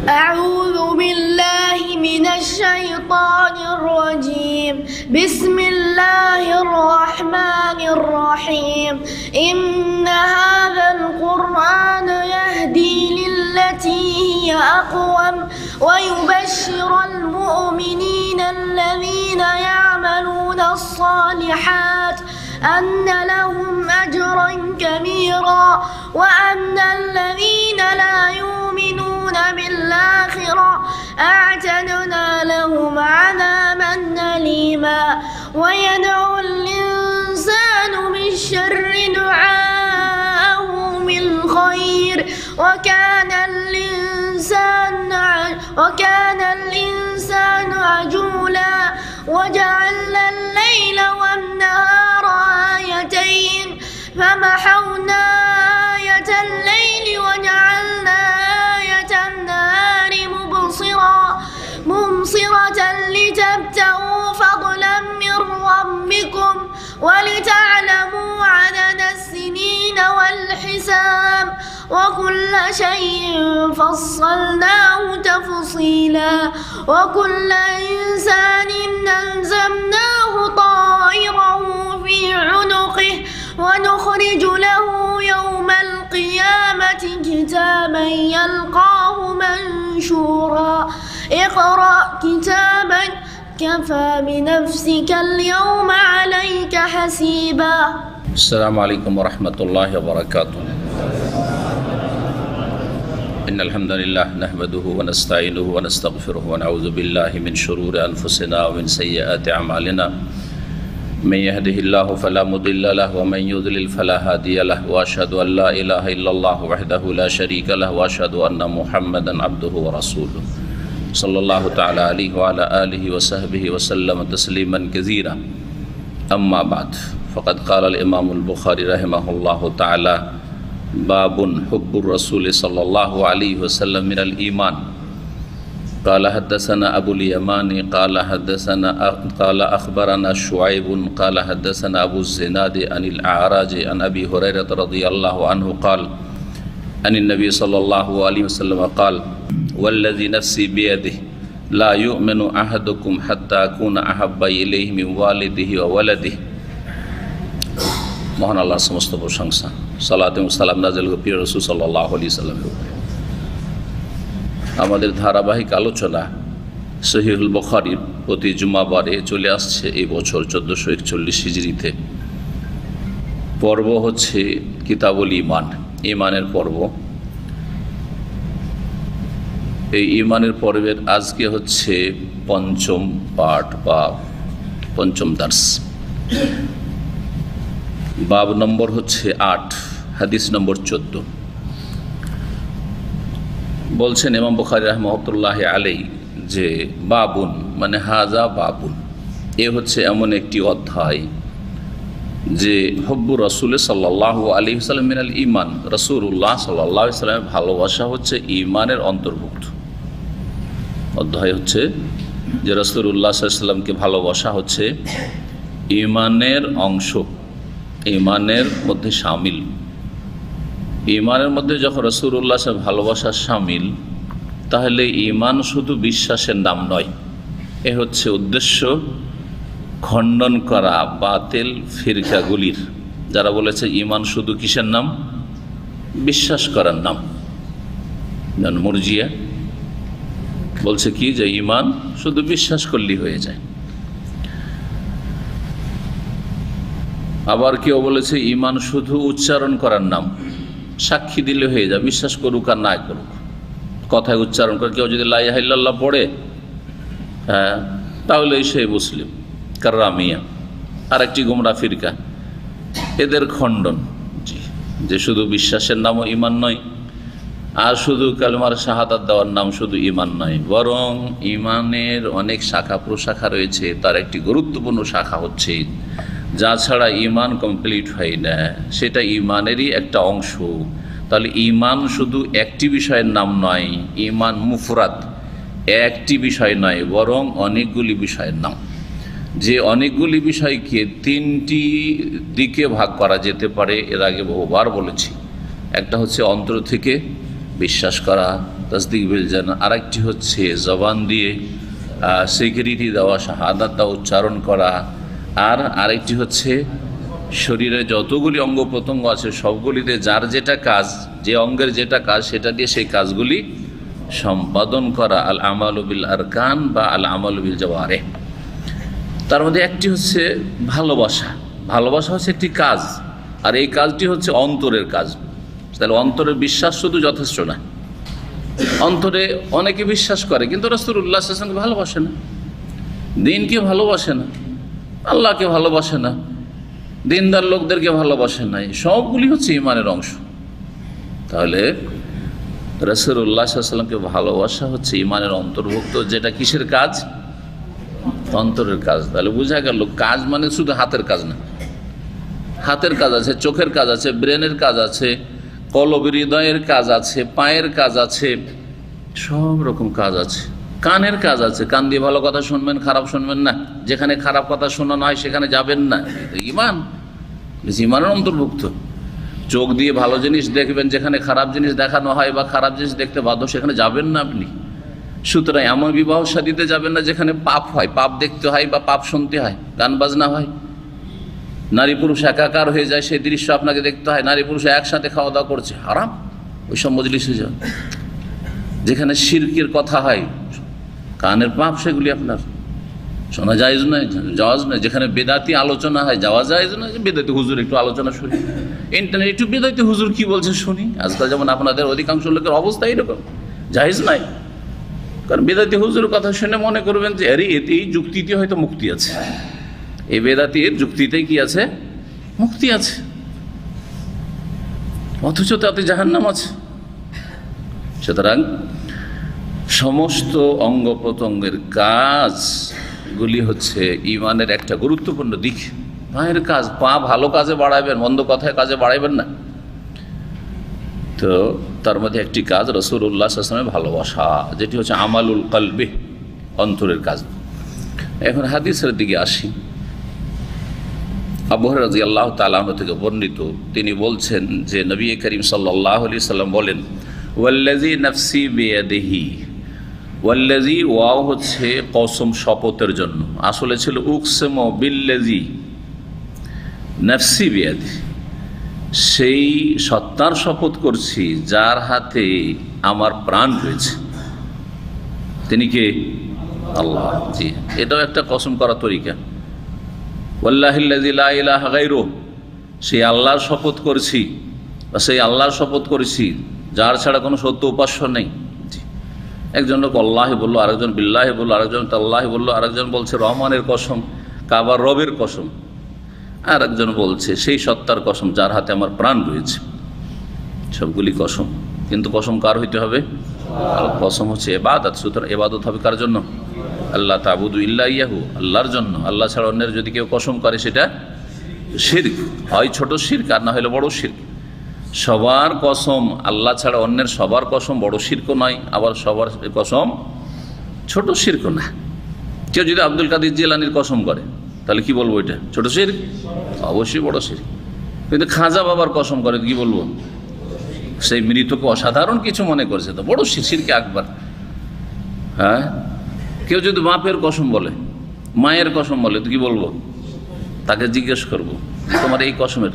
أعوذ بالله من الشيطان الرجيم بسم الله الرحمن الرحيم إن هذا القرآن يهدي للتي هي أقوم ويبشر المؤمنين الذين يعملون الصالحات أن لهم أجرا كبيرا وأن الذين لا يؤمنون بالآخرة أعتدنا لهم عذابا أليما ويدعو الإنسان بالشر دعاءه بالخير وكان الإنسان عجولا وجعلنا الليل والنهار آيتين فمحونا آية الليل وجعلنا آية النهار مبصرة لتبتغوا فضلا من ربكم ولتعلموا عدد السنين والحساب وكل شيء فصلناه تفصيلا وكل إنسان ألزمناه طائره في عنقه ونخرج له يوم القيامة كتابا يلقاه منشورا اقرأ كتابك كفى بنفسك اليوم عليك حسيبا. السلام عليكم ورحمة الله وبركاته. إن الحمد لله نحمده ونستعينه ونستغفره ونعوذ بالله من شرور أنفسنا ومن سيئات أعمالنا من يهده الله فلا مضل له ومن يضلل فلا هادي له وأشهد أن لا إله إلا الله وحده لا شريك له وأشهد أن محمدا عبده ورسوله صلى الله تعالى عليه وعلى آله وصحبه وسلم تسليما كثيرا. أما بعد فقد قال الإمام البخاري رحمه الله تعالى باب حب الرسول صلى الله عليه وسلم من الإيمان. قال حدثنا أبو اليماني قال أخبرنا شعيب قال حدثنا أبو الزناد عن الأعرج عن أبي هريرة رضي الله عنه قال عن النبي صلى الله عليه وسلم قال والذي نفسي بيده لا يؤمن أحدكم حتى أكون أحب إليه من والده وولده. মহান আল্লাহর সমস্ত প্রশংসা, সালাত এবং সালাম নাযিল হোক প্রিয় রাসূল সাল্লাল্লাহু আলাইহি সাল্লামের উপরে। আমাদের ধারাবাহিক আলোচনা সহিহুল বুখারীর প্রতি জুমাবারে চলে আসছে এই বছর 1441 হিজরিতে। পর্ব হচ্ছে কিতাবুল ঈমান, ঈমানের পর্ব। এই ঈমানের পর্বের আজকে হচ্ছে পঞ্চম পাঠ বা পঞ্চম দার্স। বাব নম্বর হচ্ছে 8, হাদিস নম্বর 14। বলছেন ইমাম বুখারী রাহমাতুল্লাহি আলাইহি যে বাবুন মানে হাজা বাবুন, এ হচ্ছে এমন একটি অধ্যায় যে হব্বু রাসূল সাল্লাল্লাহু আলাইহি ওয়াসাল্লাম মিনাল ঈমান, রাসূলুল্লাহ সাল্লাল্লাহু আলাইহি ওয়াসাল্লামের ভালোবাসা হচ্ছে ঈমানের অন্তর্ভুক্ত। অধ্যায় হচ্ছে যে রাসূলুল্লাহ সাল্লাল্লাহু আলাইহি ওয়াসাল্লামকে ভালোবাসা হচ্ছে ঈমানের অংশ, ঈমানের মধ্যে শামিল। ঈমানের মধ্যে যখন রাসূলুল্লাহ সাল্লাল্লাহু আলাইহি ওয়াসাল্লাম ভালোবাসা শামিল, তাহলে ঈমান শুধু বিশ্বাসের নাম নয়, এ হচ্ছে উদ্দেশ্য খণ্ডন করা বাতিল ফিরকাগুলির, যারা বলেছে ঈমান শুধু কিসের নাম? বিশ্বাস করার নাম। যেমন মুরজিয়া বলছে কি যে ঈমান শুধু বিশ্বাস করলেই হয়ে যায়। আবার কেউ বলেছে ঈমান শুধু উচ্চারণ করার নাম, সাক্ষী দিলে হয়ে যায়, বিশ্বাস করুক আর না করুক, কথায় উচ্চারণ করে। কেউ যদি লা ইলাহা ইল্লাল্লাহ পড়ে তাহলেই সে মুসলিম। কাররামিয়া আর একটি গোমরা ফিরকা, এদের খণ্ডন যে শুধু বিশ্বাসের নামও ঈমান নয়, আর শুধু কালেমার শাহাদাত দেওয়ার নাম শুধু ঈমান নয়, বরং ঈমানের অনেক শাখা প্রশাখা রয়েছে। তার একটি গুরুত্বপূর্ণ শাখা হচ্ছে যা ছাড়া ঈমান কমপ্লিট হয় না, সেটা ঈমানেরই একটা অংশ। তাহলে ঈমান শুধু একটি বিষয়ের নাম নয়, ঈমান মুফরাদ একটি বিষয় নয়, বরং অনেকগুলি বিষয়ের নাম। যে অনেকগুলি বিষয়কে তিনটি দিকে ভাগ করা যেতে পারে, এর আগে বহুবার বলেছি। একটা হচ্ছে অন্তর থেকে বিশ্বাস করা, তাসদিক বিল জান্নাহ, আরেকটি হচ্ছে জবান দিয়ে স্বীকৃতি দেওয়া, শাহাদাতটা উচ্চারণ করা, আর আরেকটি হচ্ছে শরীরে যতগুলি অঙ্গ প্রত্যঙ্গ আছে সবগুলিতে যার যেটা কাজ, যে অঙ্গের যেটা কাজ সেটা দিয়ে সেই কাজগুলি সম্পাদন করা, আল আমালু বিল আরকান বা আল আমালু বিল জাওয়ারিহ। তার মধ্যে একটি হচ্ছে ভালোবাসা। ভালোবাসা হচ্ছে একটি কাজ, আর এই কাজটি হচ্ছে অন্তরের কাজ। তাহলে অন্তরের বিশ্বাস শুধু যথেষ্ট না। অন্তরে অনেকে বিশ্বাস করে কিন্তু রাসূলুল্লাহ সাল্লাল্লাহু আলাইহি ওয়াসাল্লামকে ভালোবাসে না, দ্বীনকে ভালোবাসে না, আল্লাহকে ভালোবাসে না, দিনদার লোকদেরকে ভালোবাসে না। সবগুলি হচ্ছে ঈমানের অংশ। তাহলে রাসূলুল্লাহ সাল্লাল্লাহু আলাইহি ওয়াসাল্লামকে ভালোবাসা হচ্ছে ঈমানের অন্তর্ভুক্ত, যেটা কিসের কাজ? অন্তরের কাজ। তাহলে বোঝা গেল কাজ মানে শুধু হাতের কাজ না, হাতের কাজ আছে, চোখের কাজ আছে, ব্রেনের কাজ আছে, কলব হৃদয়ের কাজ আছে, পায়ের কাজ আছে, সব রকম কাজ আছে। কানের কাজ আছে, কান দিয়ে ভালো কথা শুনবেন, খারাপ শুনবেন না, যেখানে খারাপ কথা শোনানো হয় সেখানে যাবেন না। ঈমান, ঈমানের অন্তর্ভুক্ত। চোখ দিয়ে ভালো জিনিস দেখবেন, যেখানে খারাপ জিনিস দেখানো হয় বা খারাপ জিনিস দেখতে বাধ্য সেখানে যাবেন না আপনি। সুতরাং এমন বিবাহ শাদীতে যাবেন না যেখানে পাপ হয়, পাপ দেখতে হয় বা পাপ শুনতে হয়, গান বাজনা হয়, নারী পুরুষ একাকার হয়ে যায় সেই দৃশ্য আপনাকে দেখতে হয়, নারী পুরুষ একসাথে খাওয়া দাওয়া করছে, হারাম। ওই সব মজলিসে যান যেখানে শিরকের কথা হয়, কানের পাপ, সেগুলি আপনার শোনা জায়েজ নয়, যাওয়াজ নয়। যেখানে বেদাতি আলোচনা হয় যাওয়া জায়েজ নয়, যে বেদাতি হুজুর একটু আলোচনা শুনি, ইন্টারনেট একটু বেদাতি হুজুর কি বলছে শুনি। আজকাল যেমন আপনাদের অধিকাংশ লোকের অবস্থা এরকম, জায়েজ নাই। কারণ বেদাতি হুজুরের কথা শুনে মনে করবেন যে আরে এতেই যুক্তিতে হয়তো মুক্তি আছে, এই বেদাতির যুক্তিতে কি আছে? মুক্তি আছে, অথচ তাতে জাহান্নাম আছে। সুতরাং সমস্ত অঙ্গ প্রত্যঙ্গের কাজগুলি হচ্ছে ঈমানের একটা গুরুত্বপূর্ণ দিক। পায়ের কাজ, পা ভালো কাজে বাড়াবেন, মন্দ কথায় কাজে বাড়াবেন না। তো তার মধ্যে একটি কাজ রাসূলুল্লাহ সাল্লাল্লাহু আলাইহি ওয়াসাল্লামের ভালোবাসা, যেটি হচ্ছে আমালুল কলবি, অন্তরের কাজ। এখন হাদিসের দিকে আসি। আবু হুরায়রা রাদিয়াল্লাহু তাআলা আনহু থেকে বর্ণিত, তিনি বলছেন যে নবী করিম সাল্লাল্লাহু আলাইহি সাল্লাম বলেন, ওয়াল্লাযী নাফসি বিয়াদিহি, ওয়াল্লাযী ওয়াও হচ্ছে কসম, শপথের জন্য। আসলে ছিল উকসিমু বিল্লাযী নাফসি বিয়াদিহি, সেই সত্তার শপথ করছি যার হাতে আমার প্রাণ রয়েছে। তিনি কে? আল্লাহ। জি, এটাও একটা কসম করার তরিকা। ওয়াল্লাহিল্লাযী লা ইলাহা গায়রুহু, সেই আল্লাহর শপথ করছি, বা সেই আল্লাহর শপথ করেছি যার ছাড়া কোনো সত্য উপাস্য নেই। জি, একজন লোক আল্লাহ বললো, আরেকজন বিল্লাহি বললো, আরেকজন তাল্লাহি বললো, আরেকজন বলছে রহমানের কসম, কাবার রবের কসম, আর একজন বলছে সেই সত্তার কসম যার হাতে আমার প্রাণ রয়েছে। সবগুলি কসম, কিন্তু কসম কার হইতে হবে? আর কসম হচ্ছে ইবাদত। সুতরাং ইবাদত হবে কার জন্য? আল্লাহ তা'বুদু ইল্লা ইয়াহু, আল্লাহর জন্য। আল্লাহ ছাড়া অন্যের যদি কেউ কসম করে সেটা শিরক, হয় ছোট শিরক আর না হলে বড় শিরক। সবার কসম আল্লাহ ছাড়া অন্যের সবার কসম বড় শিরকও নয়, আবার সবার কসম ছোট শিরকও না। কেউ যদি আব্দুল কাদের জিলানীর কসম করে তাহলে কি বলবো? এটা ছোট শিরক? অবশ্যই বড় শিরক। কিন্তু খাজা বাবার কসম করে কি বলবো? সেই মৃতকে অসাধারণ কিছু মনে করছে, তো বড় শিরকে আকবার। হ্যাঁ, কেউ যদি বাপের কসম বলে, মায়ের কসম বলে, তো কি বলবো? তাকে জিজ্ঞেস করবো তোমার এই কসমের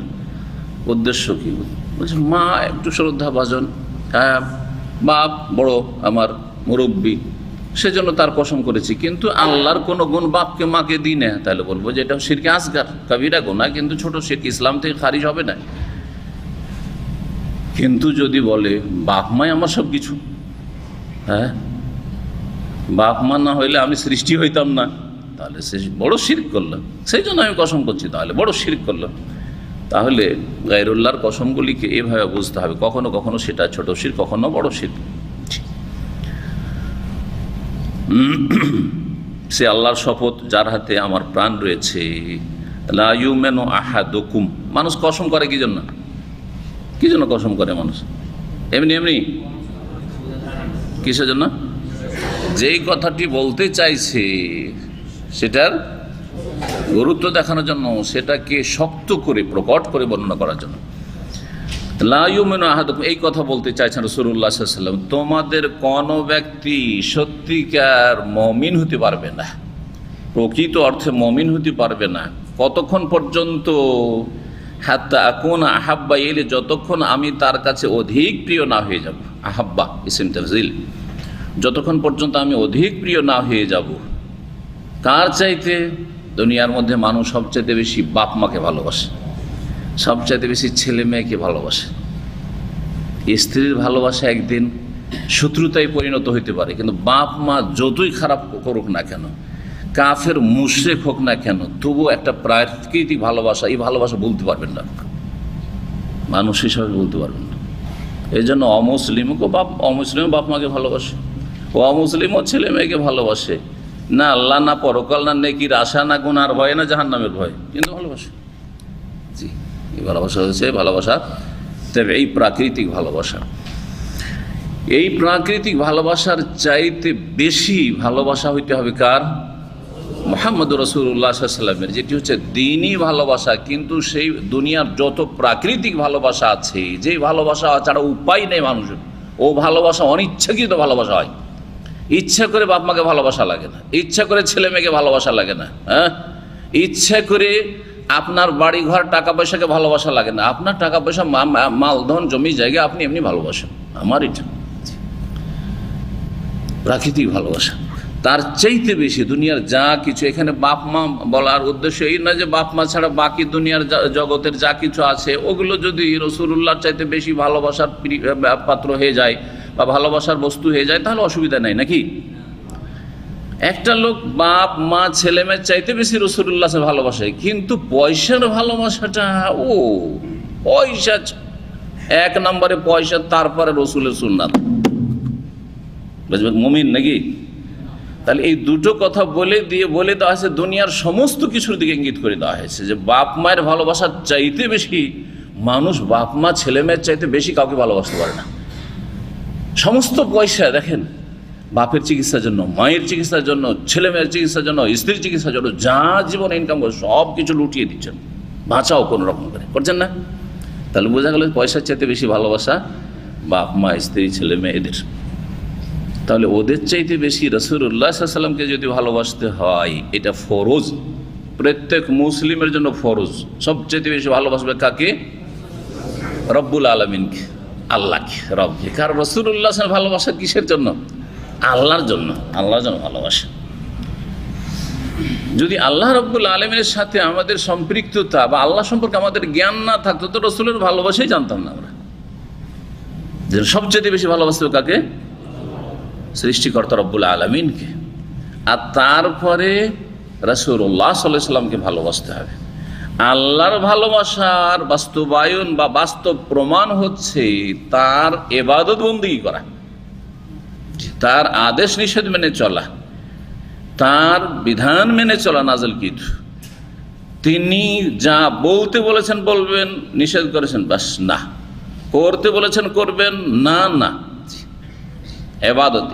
উদ্দেশ্য কি? বলছে মা একটু শ্রদ্ধা ভাজন, হ্যাঁ বাপ বড় আমার মুরব্বী, সেজন্য তার কসম করেছি, কিন্তু আল্লাহর কোনো গুণ বাপকে মাকে দিই না। তাহলে বলবো যে এটা শিরকে আসগার, কবিরা গুনাহ, কিন্তু ছোট শিরক, ইসলাম থেকে খারিজ হবে না। কিন্তু যদি বলে বাপ মাই আমার সব কিছু, হ্যাঁ বাপ মা না হইলে আমি সৃষ্টি হইতাম না, তাহলে সে বড় শিরক করলাম, সেই জন্য আমি কসম করছি, তাহলে বড় শিরক করলাম। তাহলে গায়রুল্লাহর কসমগুলিকে এভাবে বুঝতে হবে, কখনো কখনো সেটা ছোট শিরক, কখনো বড় শিরক। সে আল্লাহর শপথ যার হাতে আমার প্রাণ রয়েছে। লা ইউমিনু আহাদুকুম, মানুষ কসম করে কি জন্য? কি জন্য কসম করে মানুষ? এমনি এমনি? কিসের জন্য? যেই কথাটি বলতে চাইছে সেটার গুরুত্ব দেখানোর জন্য, সেটাকে শক্ত করে প্রকট করে বর্ণনা করার জন্য। লা ইউমিনু আহাদুকুম, এই কথা বলতে চাইছেন রাসূলুল্লাহ সাল্লাল্লাহু আলাইহি ওয়াসাল্লাম, তোমাদের কোন ব্যক্তি সত্যিকার মুমিন হতে পারবে না, প্রকৃত অর্থে মুমিন হতে পারবে না কতক্ষণ পর্যন্ত, হাত্তা আকুনা আহাব্বা ইলাইহি, যতক্ষণ আমি তার কাছে অধিক প্রিয় না হয়ে যাব। আহাব্বা ইসম তাফজিল, যতক্ষণ পর্যন্ত আমি অধিক প্রিয় না হয়ে যাব। কার চাইতে? দুনিয়ার মধ্যে মানুষ সবচাইতে বেশি বাপ মাকে ভালোবাসে, সবচাইতে বেশি ছেলে মেয়েকে ভালোবাসে। স্ত্রীর ভালোবাসা একদিন শত্রুতায় পরিণত হইতে পারে, কিন্তু বাপ মা যতই খারাপ করুক না কেন, কাফের মুশরিক হোক না কেন, তবু একটা প্রাকৃতিক ভালোবাসা, এই ভালোবাসা বলতে পারবেন না, মানুষ হিসাবে বলতে পারবেন না। এই জন্য অমুসলিমও বাপ মাকে ভালোবাসে, ও অমুসলিমও ছেলে মেয়েকে ভালোবাসে, না আল্লাহ, না পরকাল, না নেকির আশা, না গুনার ভয়, না জাহান্নামের ভয়, কিন্তু ভালোবাসে। জি, এই ভালোবাসা হচ্ছে ভালোবাসা, তবে এই প্রাকৃতিক ভালোবাসা। এই প্রাকৃতিক ভালোবাসার চাইতে বেশি ভালোবাসা হইতে হবে কার? মুহাম্মদুর রাসূলুল্লাহ সাল্লাল্লাহু আলাইহি ওয়াসাল্লামের, যেটি হচ্ছে দ্বীনি ভালোবাসা। কিন্তু সেই দুনিয়ার যত প্রাকৃতিক ভালোবাসা আছে, যে ভালোবাসা ছাড়া উপায় নেই মানুষের, ও ভালোবাসা অনিচ্ছাকৃত ভালোবাসা হয়। ইচ্ছা করে বাপ মাকে ভালোবাসা লাগে না, ইচ্ছা করে ছেলে মেয়েকে ভালোবাসা লাগে না, হ্যাঁ, ইচ্ছা করে আপনার বাড়ি ঘর টাকা পয়সাকে ভালোবাসা লাগে না, আপনার টাকা পয়সা মালধন জমি জায়গা আপনি এমনি ভালোবাসেন, আমার এটা প্রাকৃতিক ভালোবাসা। তার চাইতে বেশি দুনিয়ার যা কিছু, এখানে বাপ মা বলার উদ্দেশ্য এই না যে বাপ মা ছাড়া বাকি দুনিয়ার জগতের যা কিছু আছে ওগুলো যদি রাসূলুল্লাহর চাইতে বেশি ভালোবাসার পাত্র হয়ে যায় বা ভালোবাসার বস্তু হয়ে যায়, তাহলে অসুবিধা নাই নাকি? একটা লোক বাপ মা ছেলে মেয়ের চাইতে বেশি রাসূলুল্লাহকে ভালোবাসে, কিন্তু পয়সার ভালোবাসাটা, ও পয়সা এক নম্বরে পয়সা, তারপরে রসুলের সুন্নাত, বুঝবেন মুমিন নাকি? তাহলে এই দুটো কথা বলে দেওয়া হয়েছে, দুনিয়ার সমস্ত কিছুর দিকে ইঙ্গিত করে দেওয়া হয়েছে যে বাপ মায়ের ভালোবাসার চাইতে বেশি মানুষ বাপ মা ছেলে মেয়ের চাইতে বেশি কাউকে ভালোবাসতে পারে না। সমস্ত পয়সা দেখেন, বাপের চিকিৎসার জন্য, মায়ের চিকিৎসার জন্য, ছেলে মেয়ের চিকিৎসার জন্য, স্ত্রীর চিকিৎসার জন্য যা জীবনে ইনকাম করে সব কিছু লুটিয়ে দিচ্ছেন, বাঁচাও কোনো রকম করে, করছেন না? তাহলে বোঝা গেল পয়সার চাইতে বেশি ভালোবাসা বাপ মা স্ত্রী ছেলে মেয়ে এদের। তাহলে ওদের চাইতে বেশি রাসূলুল্লাহ সাল্লাল্লাহু আলাইহি ওয়াসাল্লামকে যদি ভালোবাসতে হয়, এটা ফরজ, প্রত্যেক মুসলিমের জন্য ফরজ। সবচাইতে বেশি ভালোবাসবে কাকে? রব্বুল আলামিনকে, আল্লাহকে, রবকে। কারণ রাসূলুল্লাহ সাল্লাল্লাহু আলাইহি ওয়াসাল্লাম ভালোবাসা কিসের জন্য? আল্লাহর জন্য, আল্লাহর জন্য ভালোবাসা। যদি আল্লাহ রব্বুল আলামিনের সাথে আমাদের সম্পৃক্ততা বা আল্লাহ সম্পর্কে আমাদের জ্ঞান না থাকতো, তো রাসূলের ভালোবাসাই জানতাম না আমরা। যে সবচেয়ে বেশি ভালোবাসতে কাকে? সৃষ্টিকর্তা রব্বুল আলামিনকে। আর তারপরে রাসূলুল্লাহ সাল্লাল্লাহু আলাইহি ওয়াসাল্লামকে ভালোবাসতে হবে। আল্লাহর ভালোবাসার বাস্তবায়ন বা বাস্তব প্রমাণ হচ্ছে তার ইবাদত বন্দেগী করা, তার আদেশ নিষেধ মেনে চলা, তার বিধান মেনে চলা নাযিলকৃত। তিনি যা বলতে বলেছেন বলবেন, নিষেধ করেছেন বাস না, করতে বলেছেন করবেন না, না,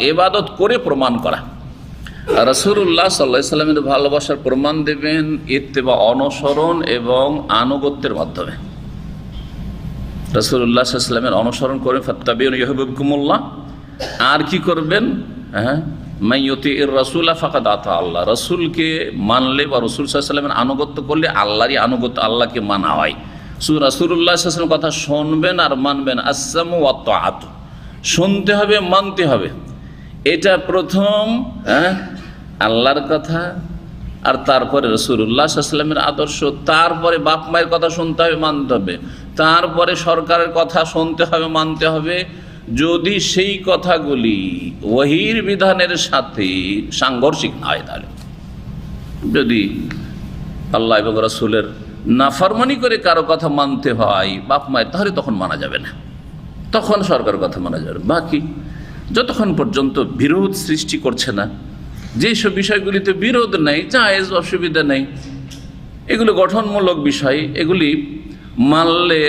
ইবাদত করে প্রমাণ করা। রাসূলুল্লাহ সাল্লাল্লাহু আলাইহি ওয়াসাল্লামের ভালোবাসার প্রমাণ দেবেন ইত্তেবা, অনুসরণ এবং আনুগত্যের মাধ্যমে। রাসূলুল্লাহ সাল্লাল্লাহু আলাইহি ওয়াসাল্লামের অনুসরণ করেন, ফাত্তাবিউন ইউহিব্বুকুমুল্লাহ। আর কি করবেন? হ্যাঁ, মান ইউতিইর রাসূলা ফাকাদ আতা আল্লাহ। রাসূলকে মানলে বা রাসূল সাল্লাল্লাহু আলাইহি ওয়াসাল্লামের আনুগত্য করলে আল্লাহরই আনুগত্য, আল্লাহকে মানা হয়। রাসূলুল্লাহ সাল্লাল্লাহু আলাইহি ওয়াসাল্লামের কথা শুনবেন আর মানবেন, আসসামু ওয়াত তাআত, শুনতে হবে মানতে হবে। এটা প্রথম, হ্যাঁ, আল্লাহর কথা, আর তারপরে রাসূলুল্লাহ সাল্লাল্লাহু আলাইহি ওয়াসাল্লামের আদর্শ, তারপরে বাপ মায়ের কথা শুনতে হবে মানতে হবে, তারপরে সরকারের কথা শুনতে হবে মানতে হবে। যদি সেই কথাগুলি ওহীর বিধানের সাথে সাংঘর্ষিক না হয়, তাহলে যদি আল্লাহ এবং রাসূলের নাফরমানি করে কারো কথা মানতে হয় বাপ মায়ের, তাহলে তখন মানা যাবে না, তখন সরকারের কথা মানা যাবে। বাকি যতক্ষণ পর্যন্ত বিরোধ সৃষ্টি করছে না, যেসব বিষয়গুলিতে বিরোধ নেই, জায়েজ, অসুবিধা নেই, এগুলো গঠনমূলক বিষয়, এগুলি মানলে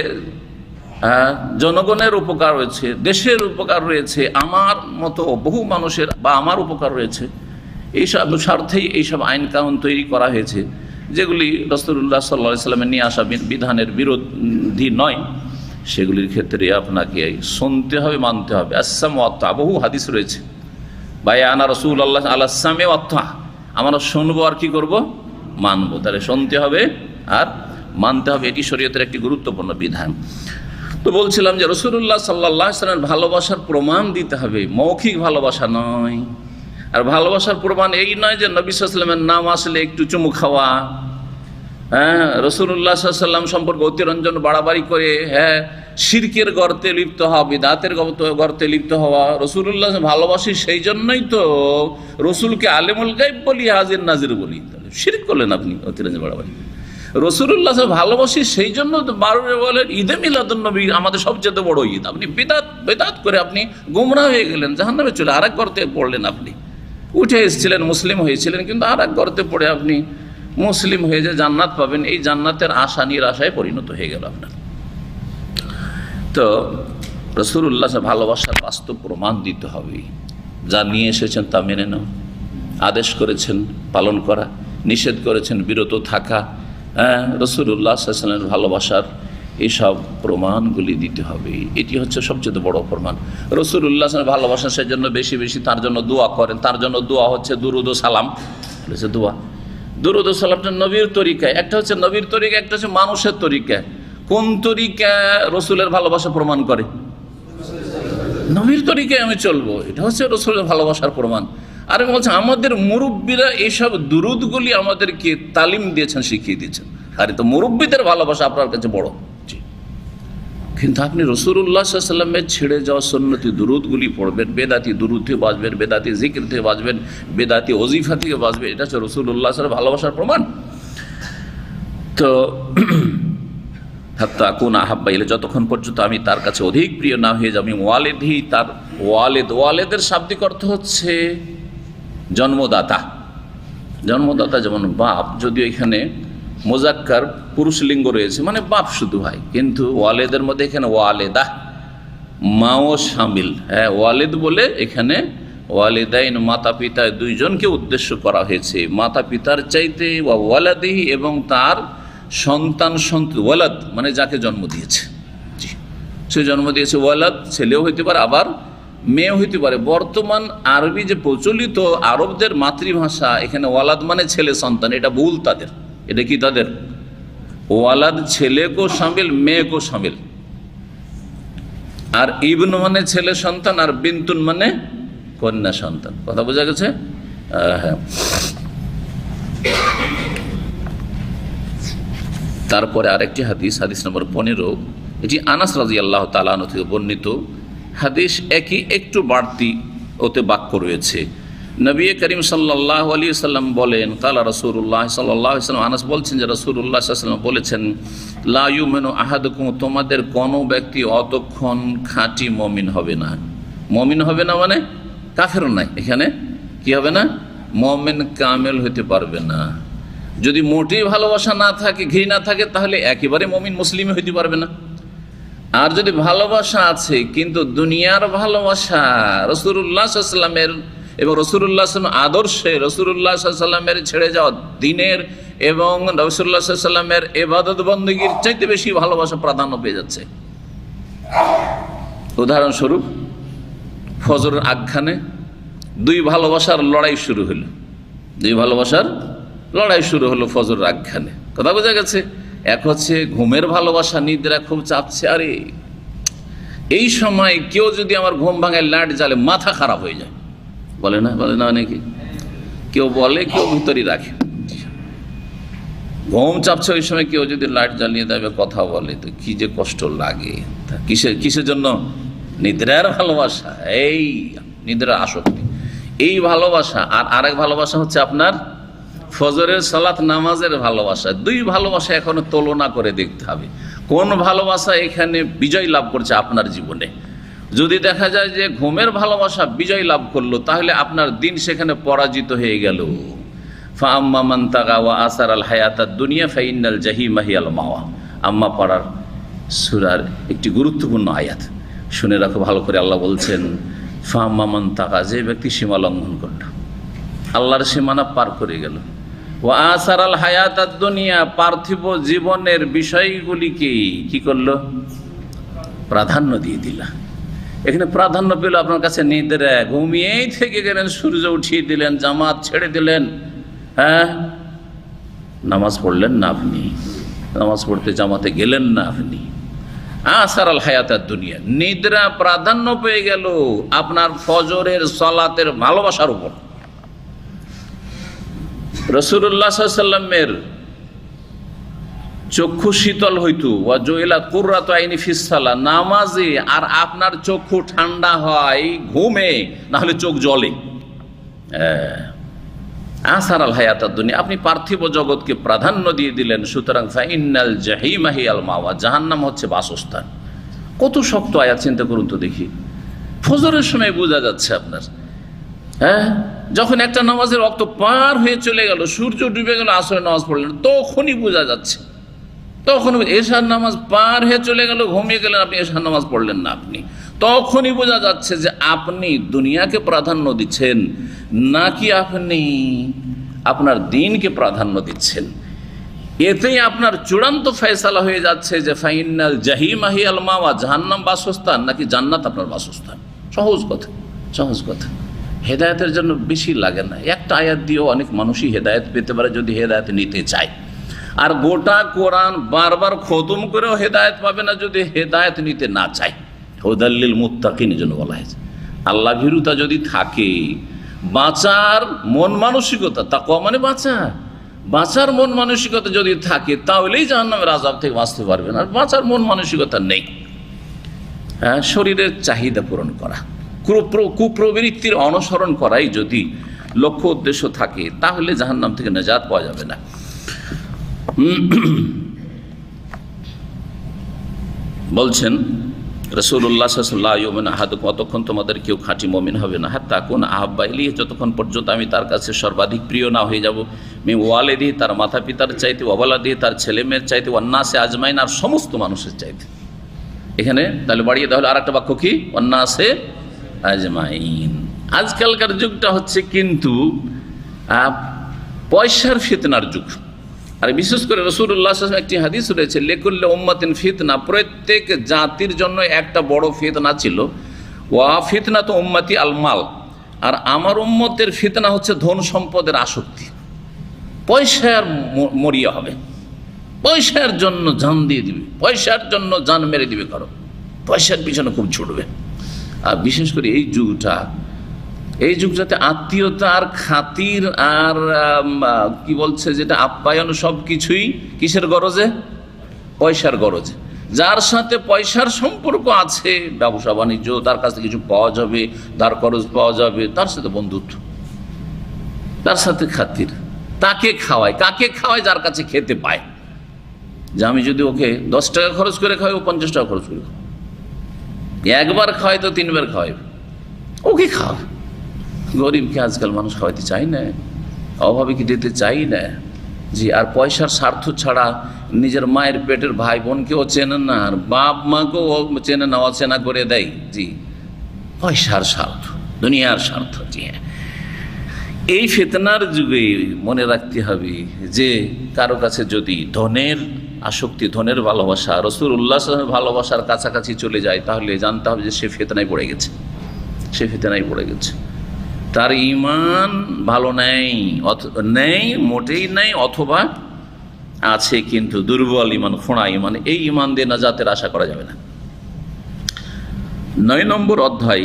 জনগণের উপকার রয়েছে, দেশের উপকার রয়েছে, আমার মতো বহু মানুষের বা আমার উপকার রয়েছে, এইসব স্বার্থেই এইসব আইন কানুন তৈরি করা হয়েছে, যেগুলি রাসূলুল্লাহ সাল্লাল্লাহু আলাইহি ওয়াসাল্লামের নিয়ে আসা বিধানের বিরোধী নয়, সেগুলির ক্ষেত্রে আপনাকে শুনতে হবে, মানতে হবে। আসসাম ওয়াত্তা, বহু হাদিস রয়েছে, ভাই আনা রসুল আল্লাহ আলাসামে ওয়াত্তা, আমরা শুনবো আর কি করব, মানবো। তাহলে শুনতে হবে আর মানতে হবে, এটি শরীয়তের একটি গুরুত্বপূর্ণ বিধান। তো বলছিলাম যে রাসূলুল্লাহ সাল্লাল্লাহু আলাইহি ওয়াসাল্লামের ভালোবাসার প্রমাণ দিতে হবে, মৌখিক ভালোবাসা নয়। আর ভালোবাসার প্রমাণ এই নয় যে নবী সাল্লাল্লাহু আলাইহি ওয়াসাল্লামের নাম আসলে একটু চুমু খাওয়া, হ্যাঁ, রাসূলুল্লাহ সাল্লাল্লাহু আলাইহি ওয়াসাল্লাম সম্পর্কে অতিরঞ্জন বাড়াবাড়ি করে, হ্যাঁ, শিরকের গর্তে লিপ্ত হওয়া, বিদআতের গর্তে লিপ্ত হওয়া। রাসূলুল্লাহ ভালোবাসি সেই জন্যই তো রসুলকে আলেমুল গায়ব বলি, হাজির নাজির বলি। তাহলে শিরক করলেন আপনি, অতিরঞ্জন বাড়াবাড়ি। রাসূলুল্লাহ ভালোবাসি সেই জন্য তো বারবার বলেন ঈদে মিলাদুন্নবী আমাদের সবচেয়ে বড় ঈদ। আপনি বেদাত করে আপনি গোমরাহ হয়ে গেলেন, জাহান্নামে চলে আরেক গর্তে পড়লেন। আপনি উঠে এসেছিলেন, মুসলিম হয়েছিলেন, কিন্তু আরেক গর্তে পড়ে আপনি মুসলিম হয়ে যে জান্নাত পাবেন, এই জান্নাতের আশা নিরাশায় পরিণত হয়ে গেল আপনার। তো রাসূলুল্লাহ ভালোবাসার বাস্তব প্রমাণ দিতে হবে, যা নিয়ে এসেছেন তা মেনে নাও, আদেশ করেছেন পালন করা, নিষেধ করেছেন বিরত থাকা। হ্যাঁ, রাসূলুল্লাহ সাল্লাল্লাহু আলাইহি ওয়াসাল্লামের ভালোবাসার এইসব প্রমাণগুলি দিতে হবে, এটি হচ্ছে সবচেয়ে বড় প্রমাণ। রাসূলুল্লাহ সাল্লাল্লাহু ভালোবাসা, সেজন্য বেশি বেশি তার জন্য দোয়া করেন। তার জন্য দোয়া হচ্ছে দুরুদ ও সালাম, হচ্ছে দোয়া। দুরুদ ও সালামটা নবীর তরিকায়, একটা হচ্ছে নবীর তরিকা, একটা হচ্ছে মানুষের তরিকা। কোন তরিকা রসুলের ভালোবাসা প্রমাণ করে? নবীর তরিকায় আমি চলবো, এটা হচ্ছে রসুলের ভালোবাসার প্রমাণ। আর আমি বলছি আমাদের মুরব্বীরা এইসব দুরুদগুলি আমাদেরকে তালিম দিয়েছেন, শিখিয়ে দিয়েছেন। আরে তো মুরব্বীদের ভালোবাসা আপনার কাছে বড়, কিন্তু আপনি রাসূলুল্লাহ সাল্লাল্লাহু আলাইহি ওয়াসাল্লামের ছেড়ে যাওয়া সুন্নতি দুরুদগুলি পড়বেন, বেদাতি দুরুদ থেকে বাঁচবেন, বেদাতি জিকির থেকে বাঁচবেন, বেদাতি ওজিফা থেকে বাঁচবেন। এটা হচ্ছে রাসূলুল্লাহ সাল্লাল্লাহু আলাইহি ওয়াসাল্লামের ভালোবাসার প্রমাণ। তো হাত্তা আকুনা আহাব্বা ইলাইহি, যতক্ষণ পর্যন্ত আমি তার কাছে অধিক প্রিয় না হয়ে যাই। আমি ওয়ালিদহি, তার ওয়ালেদের শাব্দিক অর্থ হচ্ছে জন্মদাতা। জন্মদাতা যেমন বাপ, যদিও এখানে মোজাক্কার পুরুষ লিঙ্গ রয়েছে, মানে বাপ শুধু হয়, কিন্তু ওয়ালেদের মধ্যে এখানে ওয়ালেদা, মাও শামিল। হ্যাঁ, ওয়ালেদ বলে এখানে ওয়ালিদাইন, মাতা পিতা দুইজনকে উদ্দেশ্য করা হয়েছে। মাতা পিতার চাইতে ওয়ালাদিহি, এবং তার সন্তান, ওয়ালাদ মানে যাকে জন্ম দিয়েছে, জি, সে জন্ম দিয়েছে। ওয়ালাদ ছেলেও হইতে পারে, আবার মেয়েও হইতে পারে। বর্তমান আরবি যে প্রচলিত আরবদের মাতৃভাষা, এখানে ওয়ালাদ মানে ছেলে সন্তান, এটা ভুল তাদের। এটা কি তাদের? ওয়ালাদ ছেলে কো শামিল, মেয়ে কো শামিল। আর ইবন মানে ছেলে সন্তান, আর বিন্তুন মানে কন্যা সন্তান। কথা বোঝা গেছে? হ্যাঁ। তারপরে আরেকটি হাদিস, হাদিস নম্বর 15, এটি আনাস রাদিয়াল্লাহু তাআলা আনহু থেকে বর্ণিত হাদিস। একই একটু বাড়তি ওতে বাক্য রয়েছে। নবী করিম সাল্লাল্লাহু আলাইহি ওয়াসাল্লাম বলেন, কালা রাসূলুল্লাহ সাল্লাল্লাহু আলাইহি ওয়াসাল্লাম, আনাস বলছেন যে রাসূলুল্লাহ সাল্লাল্লাহু আলাইহি ওয়াসাল্লাম বলেছেন, লা ইউমিনু আহাদুকুম, তোমাদের কোনো ব্যক্তি অতক্ষণ খাঁটি মুমিন হবে না। মুমিন হবে না মানে কাফের নাই, এখানে কি হবে না? মুমিন কামেল হতে পারবে না। যদি মোটেই ভালোবাসা না থাকে, ঘৃণা থাকে, তাহলে একেবারে মুমিন মুসলিম হইতে পারবে না। আর যদি ভালোবাসা আছে কিন্তু দুনিয়ার ভালোবাসা, রাসূলুল্লাহ সাল্লাল্লাহু আলাইহি ওয়াসাল্লামের এবং রাসূলুল্লাহ সাল্লাল্লাহু আলাইহি ওয়াসাল্লামের আদর্শে, রাসূলুল্লাহ সাল্লাল্লাহু আলাইহি ওয়াসাল্লামের ছেড়ে যাওয়া দ্বীনের এবং রাসূলুল্লাহ সাল্লাল্লাহু আলাইহি ওয়াসাল্লামের ইবাদত বندگির চাইতে বেশি ভালোবাসা প্রাধান্য পেয়ে যাচ্ছে। উদাহরণস্বরূপ, ফজরের আগখানে দুই ভালোবাসার লড়াই শুরু হলো, ফজরের আগখানে। কথা বোঝা গেছে? এক হচ্ছে ঘুমের ভালোবাসা, নিদ্রা খুব চাপছে, আরে এই সময় কেউ যদি আমার ঘুম ভাঙায় লাইট জ্বালে মাথা খারাপ হয়ে যায়, বলে না অনেকে, কেউ বলে, কেউ ভিতরই রাখে। ঘুম চাপছে ওই সময় কেউ যদি লাইট জ্বালিয়ে দেবে, কথা বলে, তো কি যে কষ্ট লাগে। কিসের জন্য? নিদ্রার ভালোবাসা, এই নিদ্রার আসক্তি, এই ভালোবাসা। আর আরেক ভালোবাসা হচ্ছে আপনার ফজরের সালাত নামাজের ভালোবাসা। দুই ভালোবাসা এখনো তুলনা করে দেখতে হবে, কোন ভালোবাসা এখানে বিজয় লাভ করছে আপনার জীবনে। যদি দেখা যায় যে ঘুমের ভালোবাসা বিজয় লাভ করলো, তাহলে আপনার দিন সেখানে পরাজিত হয়ে গেল। ফাআম্মা মান তাগা ওয়া আসারাল হায়াতাদ দুনিয়া ফাইন্নাল জাহিমা হিয়াল মাওয়া। আম্মা পাড়ার সূরার একটি গুরুত্বপূর্ণ আয়াত, শুনে রাখো ভালো করে। আল্লাহ বলছেন, ফাআম্মা মান তাগা, যে ব্যক্তি সীমা লঙ্ঘন করল, আল্লাহর সীমানা পার করে গেল, ওয়া আসারাল হায়াতাদ দুনিয়া, পার্থিব জীবনের বিষয়গুলিকে কি করলো? প্রাধান্য দিয়ে দিলা। এখানে প্রাধান্য পেল আপনার কাছে নিদ্রা, ঘুমিয়েই থেকে গেলেন, সূর্য উঠিয়ে দিলেন, জামাত ছেড়ে দিলেন, হ্যাঁ, নামাজ পড়লেন না আপনি, নামাজ পড়তে জামাতে গেলেন না আপনি। আসার আল হায়াতাত দুনিয়া, নিদ্রা প্রাধান্য পেয়ে গেল আপনার ফজরের সালাতের ভালোবাসার উপর। রাসূলুল্লাহ সাল্লাল্লাহু আলাইহি ওয়াসাল্লামের চক্ষু শীতল হইতো, ওয়া জুইলাত কুররাতু আইনি ফিস সালাহ, নামাজে, আর আপনার চক্ষু ঠান্ডা হয় ঘুমে, না হলে চোখ জ্বলে। আসার আল হায়াতাত দুনিয়া, আপনি পার্থিব জগৎকে প্রাধান্য দিয়ে দিলেন। সুতরাং ফাইনাল জাহিমা হিয়াল মাওয়া, জাহান্নাম হচ্ছে বাসস্থান। কত শক্ত আয়াত, চিন্তা করুন তো দেখি। ফজরের সময় বোঝা যাচ্ছে আপনার, হ্যাঁ, যখন একটা নামাজের ওয়াক্ত পার হয়ে চলে গেল, সূর্য ডুবে গেল, আসরের নামাজ পড়লেন, তখনই বোঝা যাচ্ছে। তখন এশার নামাজ পার হয়ে চলে গেল, ঘুমিয়ে গেলেন আপনি, এশার নামাজ পড়লেন না আপনি, তখনই বোঝা যাচ্ছে যে আপনি দুনিয়াকে প্রাধান্য দিচ্ছেন নাকি আপনি আপনার দিনকে প্রাধান্য দিচ্ছেন। এতেই আপনার চূড়ান্ত ফয়সালা হয়ে যাচ্ছে যে ফাইনাল জাহিমা হিয়াল মাওয়া, জাহান্নাম বাসস্থান নাকি জান্নাত আপনার বাসস্থান। সহজ কথা, সহজ কথা। হেদায়েতের জন্য বেশি লাগে না, একটা আয়াত দিয়েও অনেক মানুষই হেদায়েত পেতে পারে যদি হেদায়েত নিতে চায়। আর গোটা কোরআন বারবার খতম করেও হেদায়েত পাবে না যদি হেদায়েত নিতে না চায়। হুদাল্লিল মুত্তাকিন জন্য বলা হয়েছে। আল্লাহ ভীরুতা যদি থাকে, বাঁচার মন মানসিকতা, তাকওয়া মানে বাঁচা, বাঁচার মন মানসিকতা যদি থাকে, তাহলেই জাহান্নামের আযাব থেকে বাঁচতে পারবেন। আর বাঁচার মন মানসিকতা নেই, হ্যাঁ, শরীরের চাহিদা পূরণ করা, কুপ্রবৃত্তির অনুসরণ করাই যদি লক্ষ্য উদ্দেশ্য থাকে, তাহলে জাহান্নাম থেকে নাজাত পাওয়া যাবে না। বলছেন রাসূলুল্লাহ সাল্লাল্লাহু আলাইহি ওয়া সাল্লাম, কতক্ষণ তোমাদের কেউ খাঁটি মুমিন হবে না, হাত্তা কুন আহাব্বা ইলাইহি, যতক্ষণ পর্যন্ত আমি তার কাছে সর্বাধিক প্রিয় না হয়ে যাব, মিন ওয়ালিদিহি, তার মাতা পিতার চাইতে, ওয়া ওয়ালাদিহি, তার ছেলে মেয়ের চাইতে, ওয়ান নাসি আজমাইন, আর সমস্ত মানুষের চাইতে। এখানে তাহলে বাড়িয়ে দেওয়া হলো আরেকটা বাক্য কি, ওয়ান নাসি আজমাইন। আজকালকার যুগটা হচ্ছে কিন্তু পয়সার ফিতনার যুগ। আর বিশেষ করে রাসূলুল্লাহ সাল্লাল্লাহু আলাইহি ওয়াসাল্লাম একটি হাদিস রয়েছে, লিকুল্লি উম্মাতিন ফিতনা, প্রত্যেক জাতির জন্য একটা বড় ফিতনা ছিল। ওয়া ফিতনাতু উম্মতি আল মাল, আর আমার উম্মতের ফিতনা হচ্ছে ধন সম্পদের আসক্তি। পয়সার মরিয়া হবে, পয়সার জন্য জান দিয়ে দিবে, পয়সার জন্য জান মেরে দিবে, কারো পয়সার পিছনে খুব ছুটবে। আর বিশেষ করে এই যুগটাতে আত্মীয়তার খাতির আর কি বলছে যেটা আপ্যায়ন, সব কিছুই কিসের গরজে, পয়সার গরজে। যার সাথে পয়সার সম্পর্ক আছে, ব্যবসা বাণিজ্য, তার কাছে কিছু পাওয়া যাবে, তার খরচ পাওয়া যাবে, তার সাথে বন্ধুত্ব, তার সাথে খাতির। তাকে খাওয়ায়, কাকে খাওয়ায়, যার কাছে খেতে পায়। যে আমি যদি ওকে 10 টাকা খরচ করে খাওয়াই, ও 50 টাকা খরচ করে খাওয়াই, একবার খাওয়াই তো 3 বার খাওয়াইবে, ওকে খাওয়া। গরিবকে আজকাল মানুষ খাওয়াইতে চাই না, অভাবীকে দিতে চাই না। জি, আর পয়সার স্বার্থ ছাড়া নিজের মায়ের পেটের ভাই বোনকেও চেনে না, আর বাপ মাকেও চেনে না, অচেনা করে দেয়। জি, পয়সার স্বার্থ, দুনিয়ার স্বার্থ। জি হ্যাঁ, এই ফিতনার যুগে মনে রাখতে হবে যে কারো কাছে যদি ধনের আসক্তি, ধনের ভালোবাসা, রাসূলুল্লাহ সাল্লাল্লাহু আলাইহি ওয়াসাল্লামের ভালোবাসার কাছাকাছি চলে যায়, তাহলে জানতে হবে যে সে ফিতনায় পড়ে গেছে, সে ফিতনায় পড়ে গেছে। তার ঈমান ভালো নেই, মোটেই নেই, অথবা আছে কিন্তু দুর্বল ঈমান, খোঁড়া ঈমান। এই ঈমান দিয়ে নাজাতের আশা করা যাবে না। 9 নম্বর অধ্যায়,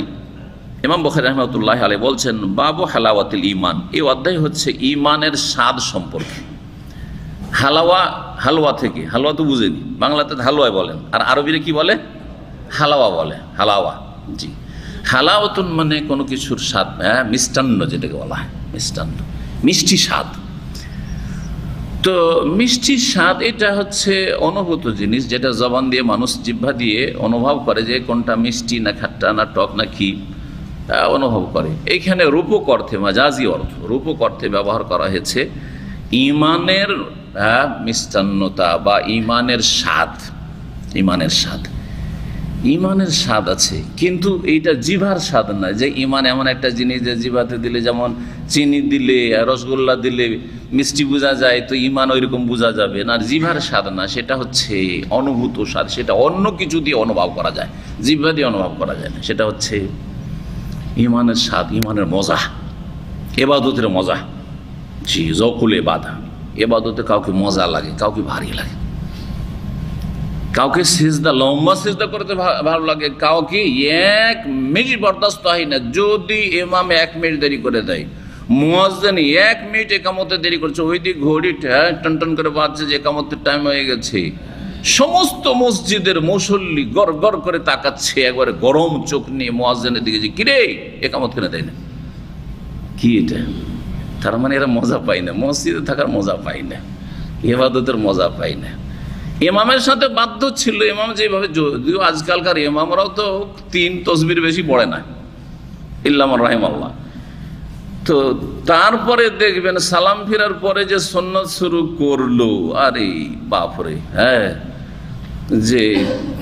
ইমাম বুখারী রাহমাতুল্লাহি আলাইহি বলছেন, বাবু হালাওয়াতুল ঈমান। এই অধ্যায় হচ্ছে ঈমানের স্বাদ সম্পর্কে। হালওয়া থেকে, হালওয়া তো বুঝেনি, বাংলাতে হালুয়াই বলেন, আর আরবিতে কি বলে, হালাওয়া বলে, হালাওয়া। জি, হালাওয়াতুন মানে কোনো কিছুর স্বাদ, হ্যাঁ, মিষ্টান্ন যেটাকে বলা হয়, মিষ্টান্ন, মিষ্টি স্বাদ। তো মিষ্টি স্বাদ এটা হচ্ছে অনুভূত জিনিস, যেটা জবান দিয়ে মানুষ জিহ্বা দিয়ে অনুভব করে যে কোনটা মিষ্টি না খাট্টা না টক না কি অনুভব করে। এইখানে রূপক অর্থে, মাজাজি অর্থ, রূপক অর্থে ব্যবহার করা হয়েছে ঈমানের মিষ্টান্নতা বা ঈমানের স্বাদ। ঈমানের স্বাদ, ইমানের স্বাদ আছে, কিন্তু এইটা জিভার স্বাদ না। যে ইমান এমন একটা জিনিস যে জিভাতে দিলে, যেমন চিনি দিলে, রসগোল্লা দিলে মিষ্টি বোঝা যায়, তো ইমান ওইরকম বোঝা যাবে না। আর জিভার স্বাদ না, সেটা হচ্ছে অনুভূত স্বাদ, সেটা অন্য কিছু দিয়ে অনুভব করা যায়, জিভা দিয়ে অনুভব করা যায় না। সেটা হচ্ছে ইমানের স্বাদ, ইমানের মজা, এবাদতের মজা। জি, জকুলে বাধা, এবাদতে কাউকে মজা লাগে, কাউকে ভারী লাগে, কাউকে সিজদা, লম্বা সিজদা করতে ভালো লাগে, কাউকে 1 মিনিট বরদাস্ত হয় না যদি ইমাম 1 মিনিট দেরি করে দেয়। মুয়াজ্জিন 1 মিনিট একামতে দেরি করছে, ওই দিক ঘড়ি টন টন করে বাজছে যে একামতের টাইম হয়ে গেছে। সমস্ত মসজিদের মুসল্লি গড় গড় করে তাকাচ্ছে একবারে গরম চোখ নিয়ে মুয়াজ্জিনের দিকে, যে কিরে একামত কেন দেয় না, কি এটা? তার মানে এরা মজা পায় না, মসজিদে থাকার মজা পায় না, ইবাদতের মজা পায় না। ইমামের সাথে বাধ্য ছিল, ইমাম যেভাবে, যদিও আজকালকার ইমামরাও তো 3 তসবির বেশি পড়ে না, ইল্লাম রাহিমাল্লাহ। তো তারপরে দেখবেন সালাম ফিরার পরে যে সুন্নত শুরু করলো, আরে বাপরে, হ্যাঁ, যে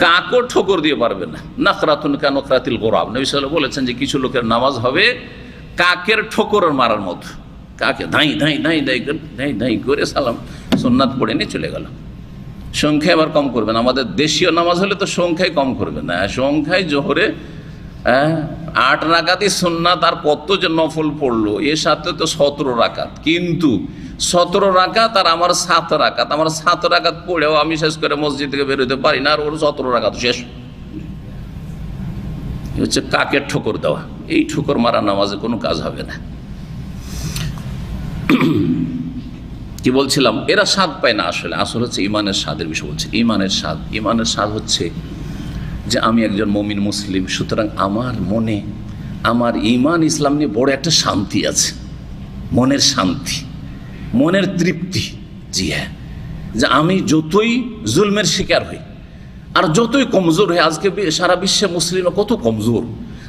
কাকও ঠোকর দিয়ে পারবে না। নাকরাতুন কানকরাতিল গোরাব, নবী সাল্লাল্লাহু আলাইহি ওয়াসাল্লাম বলেছেন যে কিছু লোকের নামাজ হবে কাকের ঠোকর মারার মতো, কাকে ধাই ধাই ধাই ধাই ধাই ধাই করে সালাম সুন্নাত পড়ে নিয়ে চলে গেল। সংখ্যায় আবার কম করবেন, আমাদের দেশীয় নামাজ হলে তো সংখ্যায় কম করবেন না, সংখ্যায় জোহরে 8 রাকাতই সুন্নাত, আর কত যে নফল পড়লো, এর সাথে তো 17 রাকাত, কিন্তু 17 রাকাত আর আমার 7 রাকাত, আমার 7 রাকাত পড়েও আমি শেষ করে মসজিদ থেকে বেরোতে পারি না, আর ওর 17 রাকাত শেষ। হচ্ছে কাকের ঠোকর দেওয়া, এই ঠোকর মারা নামাজে কোনো কাজ হবে না। কি বলছিলাম, এরা স্বাদ পায় না। আসলে হচ্ছে ইমানের স্বাদের বিষয় বলছে। ইমানের স্বাদ হচ্ছে যে আমি একজন মুমিন মুসলিম, সুতরাং আমার মনে আমার ইমান ইসলাম নিয়ে বড় একটা শান্তি আছে, মনের শান্তি, মনের তৃপ্তি। জি হ্যাঁ, যে আমি যতই জুলমের শিকার হই আর যতই কমজোর হই, আজকে সারা বিশ্বে মুসলিমরা কত কমজোর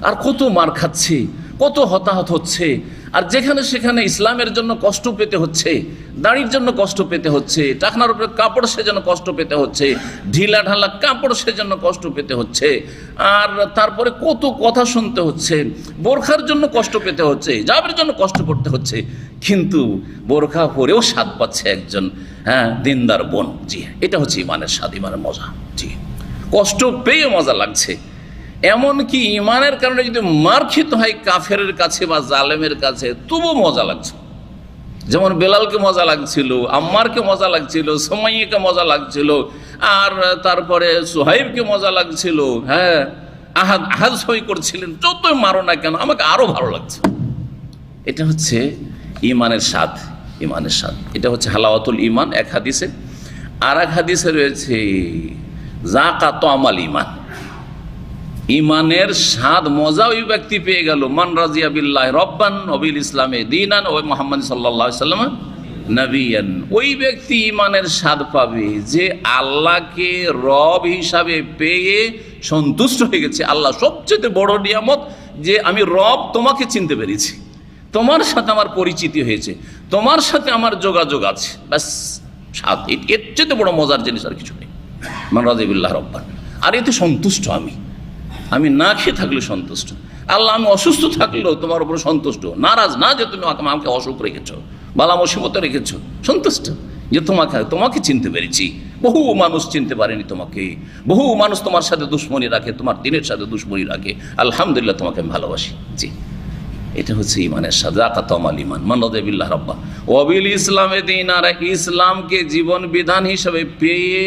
আর কত মার খাচ্ছে, কত হতাহত হচ্ছে, আর যেখানে সেখানে ইসলামের জন্য কষ্ট পেতে হচ্ছে, দাড়ির জন্য কষ্ট পেতে হচ্ছে, টাকনার উপরে কাপড় সেজন্য কষ্ট পেতে হচ্ছে, ঢিলা ঢালা কাপড় সেজন্য কষ্ট পেতে হচ্ছে, আর তারপরে কত কথা শুনতে হচ্ছে, বোরখার জন্য কষ্ট পেতে হচ্ছে, জাবের জন্য কষ্ট করতে হচ্ছে, কিন্তু বোরখা পরেও স্বাদ পাচ্ছে একজন দিনদার বোন। জি, এটা হচ্ছে ইমানের স্বাদ, ইমানের মজা। জি, কষ্ট পেয়ে মজা লাগছে। এমনকি ইমানের কারণে যদি মার খেতে হয় কাফেরের কাছে বা জালেমের কাছে, তবু মজা লাগছে। যেমন বেলালকে মজা লাগছিল, আম্মারকে মজা লাগছিল, সুমাইয়াকে মজা লাগছিল, আর তারপরে সুহাইবকে মজা লাগছিল। হ্যাঁ, আহাদ সই করছিলেন, যতই মারো না কেন আমাকে আরো ভালো লাগছে। এটা হচ্ছে ইমানের স্বাদ, ইমানের স্বাদ। এটা হচ্ছে হালাওয়াতুল ইমান এক হাদিসে। আর এক হাদিসে রয়েছে যাকাত আমাল ইমান, ইমানের স্বাদ মজা ওই ব্যক্তি পেয়ে গেল, মান রাজিয়া বিল্লাহি রব্বান ওয়া বিল ইসলামে দীনান ওয়া মুহাম্মদ সাল্লাল্লাহু আলাইহি ওয়াসাল্লাম নবিয়ান। ওই ব্যক্তি ইমানের স্বাদ পাবে যে আল্লাহকে রব হিসাবে পেয়ে সন্তুষ্ট হয়ে গেছে। আল্লাহ সবচেয়ে বড় নিয়ামত যে আমি রব, তোমাকে চিনতে পেরেছি, তোমার সাথে আমার পরিচিতি হয়েছে, তোমার সাথে আমার যোগাযোগ আছে, ব্যাস স্বাদ। এর চেয়ে বড় মজার জিনিস আর কিছু নেই। মান রাজিয়া বিল্লাহি রব্বান, আর এতে সন্তুষ্ট আমি না খেয়ে থাকলে সন্তুষ্ট। আল্লাহ, আমি অসুস্থ থাকলেও তোমার উপর সন্তুষ্ট, নারাজ না যে তুমি আমাকে অসুখ রেখেছো, বালা মুসিবতে রেখেছো, সন্তুষ্ট যে তোমাকে চিনতে পেরেছি। বহু মানুষ চিনতে পারেনি তোমাকে, বহু মানুষ তোমার সাথে দুশ্মনী রাখে, তোমার দিনের সাথে দুশ্মনী রাখে, আলহামদুলিল্লাহ তোমাকে আমি ভালোবাসি। জি, এটা হচ্ছে ইমানের স্বাদ, যাকাত আমাল ইমান, মান রাদিয়া বিল্লাহি রাব্বা ওয়া বিল ইসলামে দীনা। ইসলামকে জীবন বিধান হিসেবে পেয়ে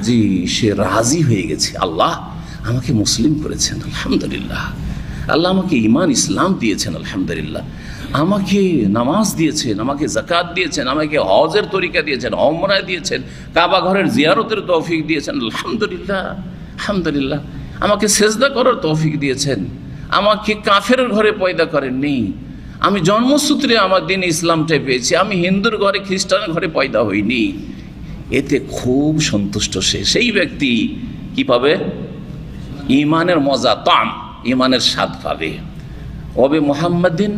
জি সে রাজি হয়ে গেছে, আল্লাহ আমাকে মুসলিম করেছেন, আলহামদুলিল্লাহ, আল্লাহ আমাকে ইমান ইসলাম দিয়েছেন, আলহামদুলিল্লাহ, আমাকে নামাজ দিয়েছেন, আমাকে যাকাত দিয়েছেন, আমাকে হজের তরিকা দিয়েছেন, ওমরা দিয়েছেন, কাবা ঘরের জিয়ারতের তৌফিক দিয়েছেন, আলহামদুলিল্লাহ, আলহামদুলিল্লাহ, আমাকে সেজদা করার তৌফিক দিয়েছেন, আমাকে কাফের ঘরে পয়দা করেননি, আমি জন্মসূত্রে আমার দিন ইসলামটাই পেয়েছি, আমি হিন্দুর ঘরে খ্রিস্টানের ঘরে পয়দা হইনি। এতে খুব সন্তুষ্ট সেই ব্যক্তি কি পাবে? ইমানের মজা, তাম, ইমানের স্বাদ পাবে। ওবে মুহাম্মাদিন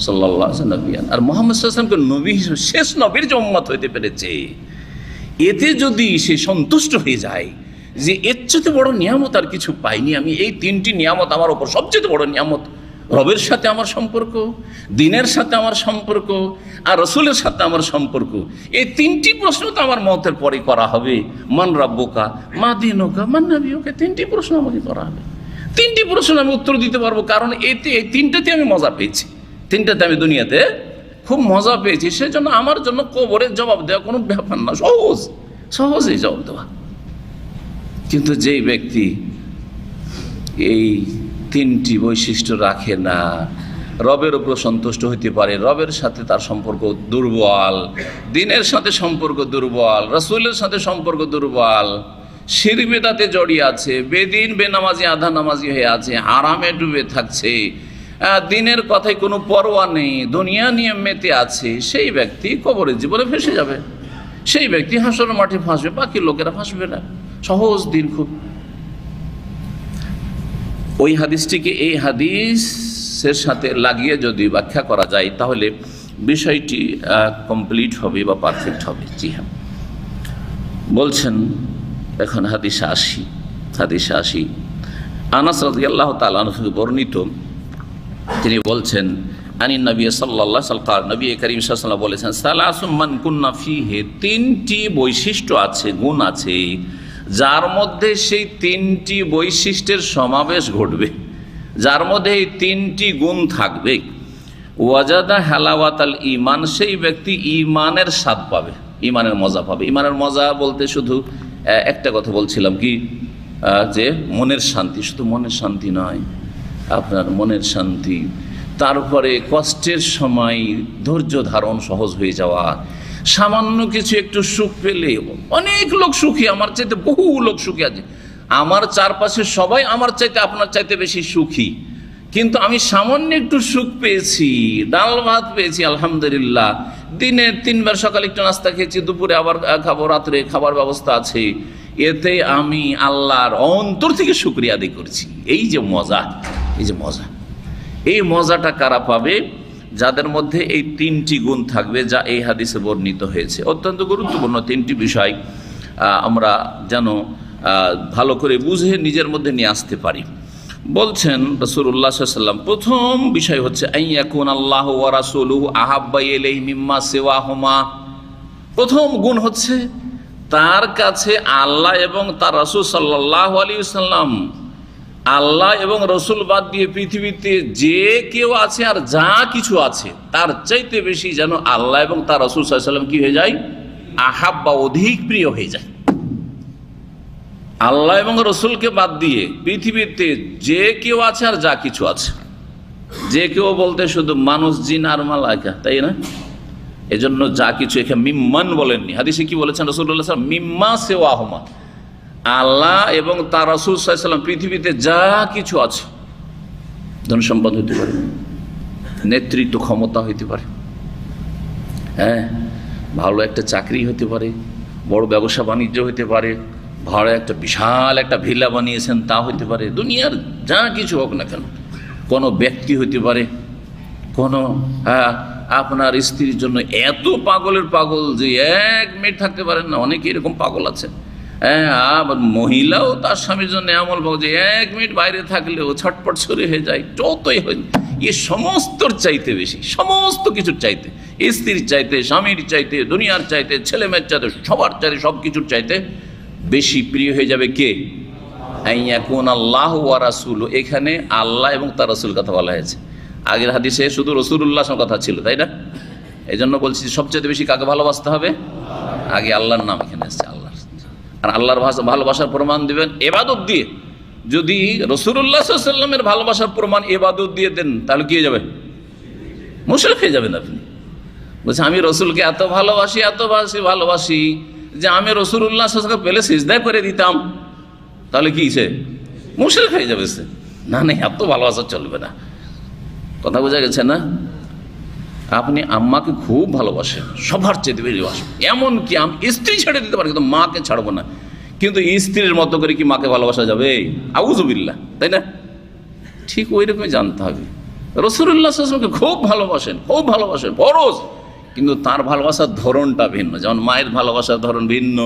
সাল্লাল্লাহু আলাইহি ওয়াসাল্লাম, আর মুহাম্মদ সাল্লাল্লাহু আলাইহি ওয়াসাল্লামকে নবী হিসেবে, শেষ নবীর যে উম্মত হইতে পেরেছে, এতে যদি সে সন্তুষ্ট হয়ে যায় যে এর চেয়ে বড় নিয়ামত আর কিছু পাইনি আমি। এই তিনটি নিয়ামত আমার ওপর সবচেয়ে বড় নিয়ামত। রবের সাথে আমার সম্পর্ক, দিনের সাথে আমার সম্পর্ক, আর রসুলের সাথে আমার সম্পর্ক। এই তিনটি প্রশ্ন তো আমার মতের পরে করা হবে। মান রাব্বুকা, মা দীনুকা, মান নাবিয়ুকা, তিনটি প্রশ্ন আমাকে করা হবে। তিনটি প্রশ্ন আমি উত্তর দিতে পারবো, কারণ এই তিনটাতে আমি মজা পেয়েছি, তিনটাতে আমি দুনিয়াতে খুব মজা পেয়েছি। সেজন্য আমার জন্য কবরের জবাব দেওয়া কোনো ব্যাপার না, সহজেই জবাব দেওয়া। কিন্তু যেই ব্যক্তি এই তিনটি বৈশিষ্ট্য রাখে না, রবের উপর সন্তুষ্ট হইতে পারে, রবের সাথে তার সম্পর্ক দুর্বল, দিনের সাথে সম্পর্ক দুর্বল, রাসূলের সাথে সম্পর্ক দুর্বল, শিরক বিদআতে জড়িয়ে আছে, বেদিন বেনামাজি আধা নামাজি হয়ে আছে, হারামে ডুবে থাকছে, দিনের কথায় কোনো পরোয়া নেই, দুনিয়া নিয়ে মেতে আছে, সেই ব্যক্তি কবরের জীবনে ফেসে যাবে। সেই ব্যক্তি হাসরের মাঠে ফাঁসবে, বাকি লোকেরা ফাঁসবে না। সহজ দিন খুব। ওই হাদিসটিকে এই হাদিসের সাথে লাগিয়ে যদি ব্যাখ্যা করা যায় তাহলে বিষয়টি কমপ্লিট হবে বা পারফেক্ট হবে। জি হ্যাঁ, বলছেন এখন হাদিসে আসি। আনাস রাদিয়াল্লাহু তাআলা আনহু বর্ণিত, তিনি বলছেন আনিন নবী সাল্লাল্লাহু আলাইহি ওয়াসাল্লাম, নবী করিম সাল্লাল্লাহু আলাইহি ওয়াসাল্লাম বলেছেন, সালাসুম মান কুন্না ফীহি, তিনটি বৈশিষ্ট্য আছে, গুণ আছে, যার মধ্যে সেই তিনটি বৈশিষ্ট্যের সমাবেশ ঘটবে, যার মধ্যে এই তিনটি গুণ থাকবে, ওয়াজাদা হালাওয়াতাল ঈমান, সেই ব্যক্তি ঈমানের স্বাদ পাবে, ঈমানের মজা পাবে। ঈমানের মজা বলতে শুধু একটা কথা বলছিলাম কি, যে মনের শান্তি, শুধু মনের শান্তি নয়, আপনার মনের শান্তি, তারপরে কষ্টের সময় ধৈর্য ধারণ সহজ হয়ে যাওয়া, সামান্য কিছু একটু সুখ পেলে, অনেক লোক সুখী, আমার চাইতে বহু লোক সুখী আছে, আমার চারপাশে সবাই আমার চাইতে আপনার চাইতে বেশি সুখী, কিন্তু আমি সামান্য একটু সুখ পেয়েছি, ডাল ভাত পেয়েছি, আলহামদুলিল্লাহ, দিনে 3 বার, সকালে একটু নাস্তা খেয়েছি, দুপুরে আবার খাবো, রাত্রে খাবার ব্যবস্থা আছে, এতে আমি আল্লাহর অন্তর থেকে শুকরিয়া আদায় করছি। এই যে মজা, এই মজাটা কারা পাবে? যাদের মধ্যে এই তিনটি গুণ থাকবে, যা এই হাদিসে বর্ণিত হয়েছে। অত্যন্ত গুরুত্বপূর্ণ তিনটি বিষয় আমরা যেন ভালো করে বুঝে নিজের মধ্যে নিয়ে আসতে পারি। বলছেন রাসূলুল্লাহ সাল্লাল্লাহু আলাইহি ওয়াসাল্লাম, প্রথম বিষয় হচ্ছে আইয়াকুন আল্লাহু ওয়া রাসূলুহু আহাব্বা ইলাইহি মিম্মা সিওয়াহুমা। প্রথম গুণ হচ্ছে তার কাছে আল্লাহ এবং তার রাসূল সাল্লাল্লাহু আলাইহি ওয়াসাল্লাম, আল্লাহ এবং রসুল বাদ দিয়ে পৃথিবীতে যে কেউ আছে আর যা কিছু আছে তার চাইতে বেশি যেন আল্লাহ এবং তার রসুল সাল্লাল্লাহু আলাইহি ওয়াসাল্লাম কি হয়ে যায়? আহাব্বা, অধিক প্রিয় হয়ে যায়। আল্লাহ এবং রসুলকে বাদ দিয়ে পৃথিবীতে যে কেউ আছে আর যা কিছু আছে, যে কেউ বলতে শুধু মানুষ, জিন আর মালায়েকা, তাই না? এজন্য যা কিছু, এখানে মিম্মান বলেননি, হাদিসে কি বলেছেন রাসূলুল্লাহ সাল্লাল্লাহু আলাইহি ওয়াসাল্লাম? মিম্মা সিওয়াহুমা, আল্লাহ এবং তার রাসূল সাল্লাল্লাহু আলাইহি ওয়াসাল্লাম পৃথিবীতে যা কিছু আছে, ধন সম্পদ হইতে পারে, নেতৃত্ব ক্ষমতা হইতে পারে, হ্যাঁ, ভালো একটা চাকরি হতে পারে, বড় ব্যবসা বাণিজ্য হইতে পারে, ভাড়া একটা বিশাল একটা ভিলা বানিয়েছেন তা হইতে পারে, দুনিয়ার যা কিছু হোক না কেন, কোনো ব্যক্তি হইতে পারে, কোনো আপনার স্ত্রীর জন্য এত পাগলের পাগল যে 1 মিনিট থাকতে পারেন না, অনেকে এরকম পাগল আছে। হ্যাঁ, আবার মহিলাও তার স্বামীর জন্য এমন পাগল যে 1 মিনিট বাইরে থাকলেও ছটপট শুরু হয়ে যায়, যতই হয়, এ সমস্তর চাইতে বেশি, সমস্ত কিছুর চাইতে, স্ত্রীর চাইতে, স্বামীর চাইতে, দুনিয়ার চাইতে, ছেলে মেয়ের চাইতে, সবার চাইতে, সব কিছুর চাইতে বেশি প্রিয় হয়ে যাবে কে? আইয়াকুন আল্লাহু ওয়া রাসূলু, এখানে আল্লাহ এবং তার রাসূল কথা বলা হয়েছে। আগের হাদিসে শুধু রাসূলুল্লাহর কথা ছিল, তাই না? এই জন্য বলছি সবচেয়ে বেশি কাকে ভালোবাসতে হবে? আগে আল্লাহর নাম এখানে আসছে, আল্লাহ। আর আল্লাহর ভালোবাসার প্রমাণ দিবেন ইবাদত দিয়ে। যদি রাসূলুল্লাহ সাল্লাল্লাহু আলাইহি ওয়াসাল্লামের ভালোবাসার প্রমাণ ইবাদত দিয়ে দেন, তাহলে কি হয়ে যাবে? মুশরিক হয়ে যাবেন আপনি। বলছে আমি রসুলকে এত ভালোবাসি, এত ভালোবাসি যে আমি রাসূলুল্লাহ সাল্লাল্লাহু আলাইহি ওয়াসাল্লামকে পেলে সিজদা করে দিতাম, তাহলে কি সে মুশরিক হয়ে যাবে? সে না, এত ভালোবাসা চলবে না। কথা বোঝা গেছে না? আপনি আম্মাকে খুব ভালোবাসেন, সবার চেয়ে বেশি ভালোবাসেন, এমনকি আমি স্ত্রী ছেড়ে দিতে পারি কিন্তু মাকে ছাড়বো না, কিন্তু স্ত্রীর মতো করে কি মাকে ভালোবাসা যাবে? আউযুবিল্লাহ, তাই না? ঠিক ওই রকমই জানতে হবে। রাসূলুল্লাহ সাল্লাল্লাহু আলাইহি ওয়াসাল্লামকে খুব ভালোবাসেন, ফরজ, কিন্তু তার ভালোবাসার ধরনটা ভিন্ন। যেমন মায়ের ভালোবাসার ধরন ভিন্ন,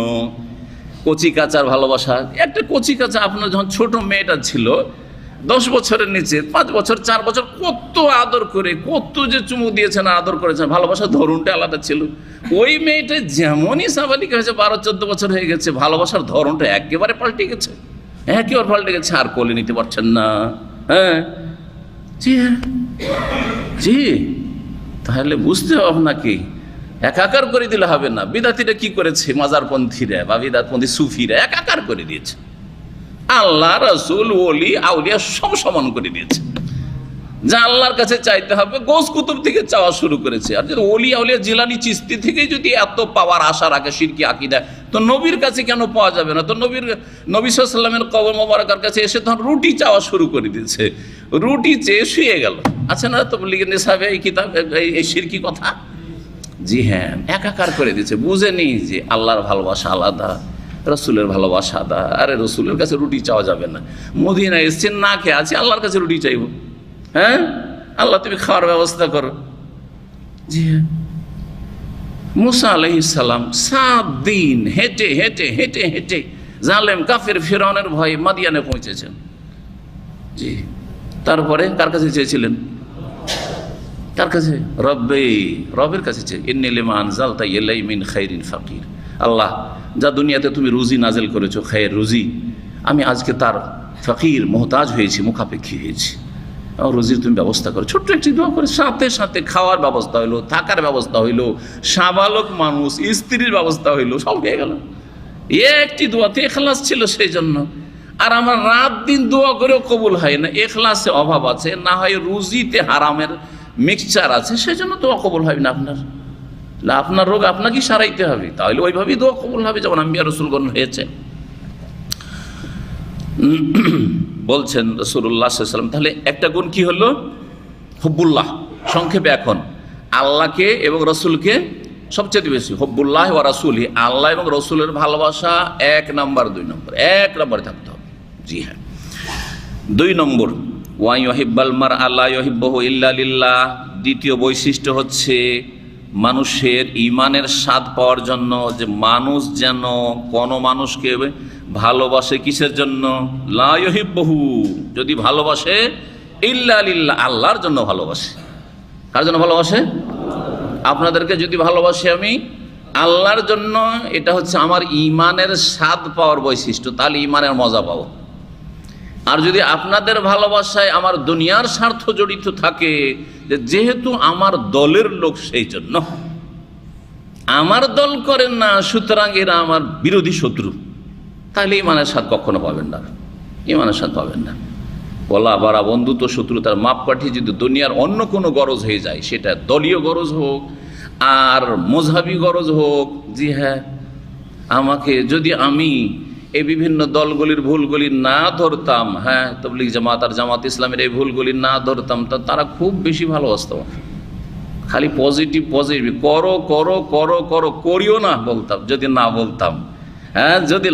কচি কাচার ভালোবাসা। একটা কচি কাচা আপনার যখন ছোট মেয়েটা ছিল 10 বছরের নিচে, 5 বছর 4 বছর, কত আদর করে, কত যে চুমু দিয়েছেন, আদর করেছেন, ভালোবাসার ধরনটা আলাদা ছিল। ওই মেয়েটা যেমনই সাবালিকা হয়েছে, 12-14 বছর হয়ে গেছে, ভালোবাসার ধরনটা একেবারে পাল্টে গেছে, একেবারে পাল্টে গেছে। আর কোলে নিতে পারছেন না। হ্যাঁ জি, হ্যাঁ জি। তাহলে বুঝতে হবে আপনাকে, একাকার করে দিলে হবে না। বিদাতিরা কি করেছে, মাজারপন্থীরা বা বিদাতপন্থী সুফিরা একাকার করে দিয়েছে। আল্লাহ, রসুল, ওলি, আউলিয়া সব সমান করে দিয়েছে। যা আল্লাহর কাছে চাইতে হবে গোস কুতুব থেকে চাওয়া শুরু করেছে। আর যদি ওলি, আউলিয়া, জিলানি, চিস্তি থেকে যদি এত পাওয়ার আশা রাখে শিরকি আকীদা, তো নবীর কাছে কেন পাওয়া যাবে না? তো নবী সাল্লাল্লাহু আলাইহি ওয়াসাল্লামের কবর মোবারকের কাছে এসে তখন রুটি চাওয়া শুরু করে দিয়েছে, রুটি চেয়ে শুয়ে গেল। আছে না তাবলীগের নিসাবে এই কিতাব, এই শিরকি কথা? জি হ্যাঁ, একাকার করে দিয়েছে। বুঝেনি যে আল্লাহর ভালোবাসা আলাদা, রসুলের ভালোবাসা আলাদা। আরে রসুলের কাছে রুটি চাওয়া যাবে না। মদিনায় এসছেন, না খেয়ে আছে, আল্লাহর কাছে রুটি চাইব? হ্যাঁ, আল্লাহ তুমি খাওয়ার ব্যবস্থা করো। জি হ্যাঁ, মুসা আলাইহিস সালাম 7 দিন হেঁটে হেঁটে হেঁটে হেঁটে জালেম কাফের ফিরআউনের ভয়ে মাদিয়ানে পৌঁছেছেন। জি, তারপরে কার কাছে চেয়েছিলেন? কার কাছে? রবের কাছে চেয়ে, ইন্নী লিমা আনজালতা ইলাই মিন খাইরিন ফাকির। আল্লাহ, যা দুনিয়াতে তুমি রুজি নাজেল করেছো, খায়ের রুজি, আমি আজকে তার ফকির, মোহতাজ হয়েছি, মুখাপেক্ষী হয়েছি। রুজির তুমি ব্যবস্থা করো। ছোট্ট একটি দোয়া করে সাথে সাথে খাওয়ার ব্যবস্থা হইলো, থাকার ব্যবস্থা হইলো, সাবালক মানুষ, স্ত্রীর ব্যবস্থা হইলো, সব হয়ে গেল একটি দোয়াতে। ইখলাস ছিল সেই জন্য। আর আমার রাত দিন দোয়া করেও কবুল হয় না, ইখলাসে অভাব আছে, না হয় রুজিতে হারামের মিক্সচার আছে, সেই জন্য দোয়া কবুল হবে না আপনার। আপনার রোগ আপনাকেই সারাইতে হবে, তাহলে ওইভাবেই দোয়া কবুল হবে যেমন আম্বিয়া রাসূলগণ হয়েছে। বলছেন রাসূলুল্লাহ সাল্লাল্লাহু আলাইহি ওয়াসাল্লাম, তাহলে একটা গুণ কি হলো? হুব্বুল্লাহ। সংক্ষেপে এখন আল্লাহকে এবং রসুলকে সবচেয়ে বেশি, হুব্বুল্লাহ ওয়া রাসূলি, আল্লাহ এবং রসুলের ভালোবাসা 1 নম্বর, 2 নম্বর, 1 নম্বরে থাকতে হবে। জি হ্যাঁ। 2 নম্বর, ওয়া ইউহিব্বাল মারআ লা ইউহিব্বুহু ইল্লা লিল্লাহ। দ্বিতীয় বৈশিষ্ট্য হচ্ছে মানুষের ঈমানের স্বাদ পাওয়ার জন্য, যে মানুষ যেন কোনো মানুষকে ভালোবাসে কিসের জন্য? লা ইউহিব্বুহু, যদি ভালোবাসে, ইল্লা লিল্লাহ, আল্লাহর জন্য ভালোবাসে। কার জন্য ভালোবাসে? আপনাদেরকে যদি ভালোবাসি আমি আল্লাহর জন্য, এটা হচ্ছে আমার ঈমানের স্বাদ পাওয়ার বৈশিষ্ট্য, তাহলে ঈমানের মজা পাবো। আর যদি আপনাদের ভালোবাসায় আমার দুনিয়ার স্বার্থ জড়িত থাকে, যেহেতু আমার দলের লোক, সেই জন্য আমার দল করেন না, সুতরাং এরা আমার বিরোধী শত্রু, তাহলে ঈমানের স্বাদ কখনো পাবেন না, ঈমানের স্বাদ পাবেন না। বলা বারা বন্ধুত্ব শত্রুতার মাপকাঠি যদি দুনিয়ার অন্য কোনো গরজ হয়ে যায়, সেটা দলীয় গরজ হোক আর মজহাবি গরজ হোক, জি হ্যাঁ, আমাকে যদি আমি এই বিভিন্ন দলগুলির ভুলগুলি না ধরতাম, হ্যাঁ, তাবলীগ জামাত আর জামাত ইসলামের এই ভুলগুলি না ধরতাম, তা তারা খুব বেশি ভালোবাসত। খালি পজিটিভ পজিটিভ, করো করো করো করো, করিও না বলতাম, যদি না বলতাম, হ্যাঁ, যদি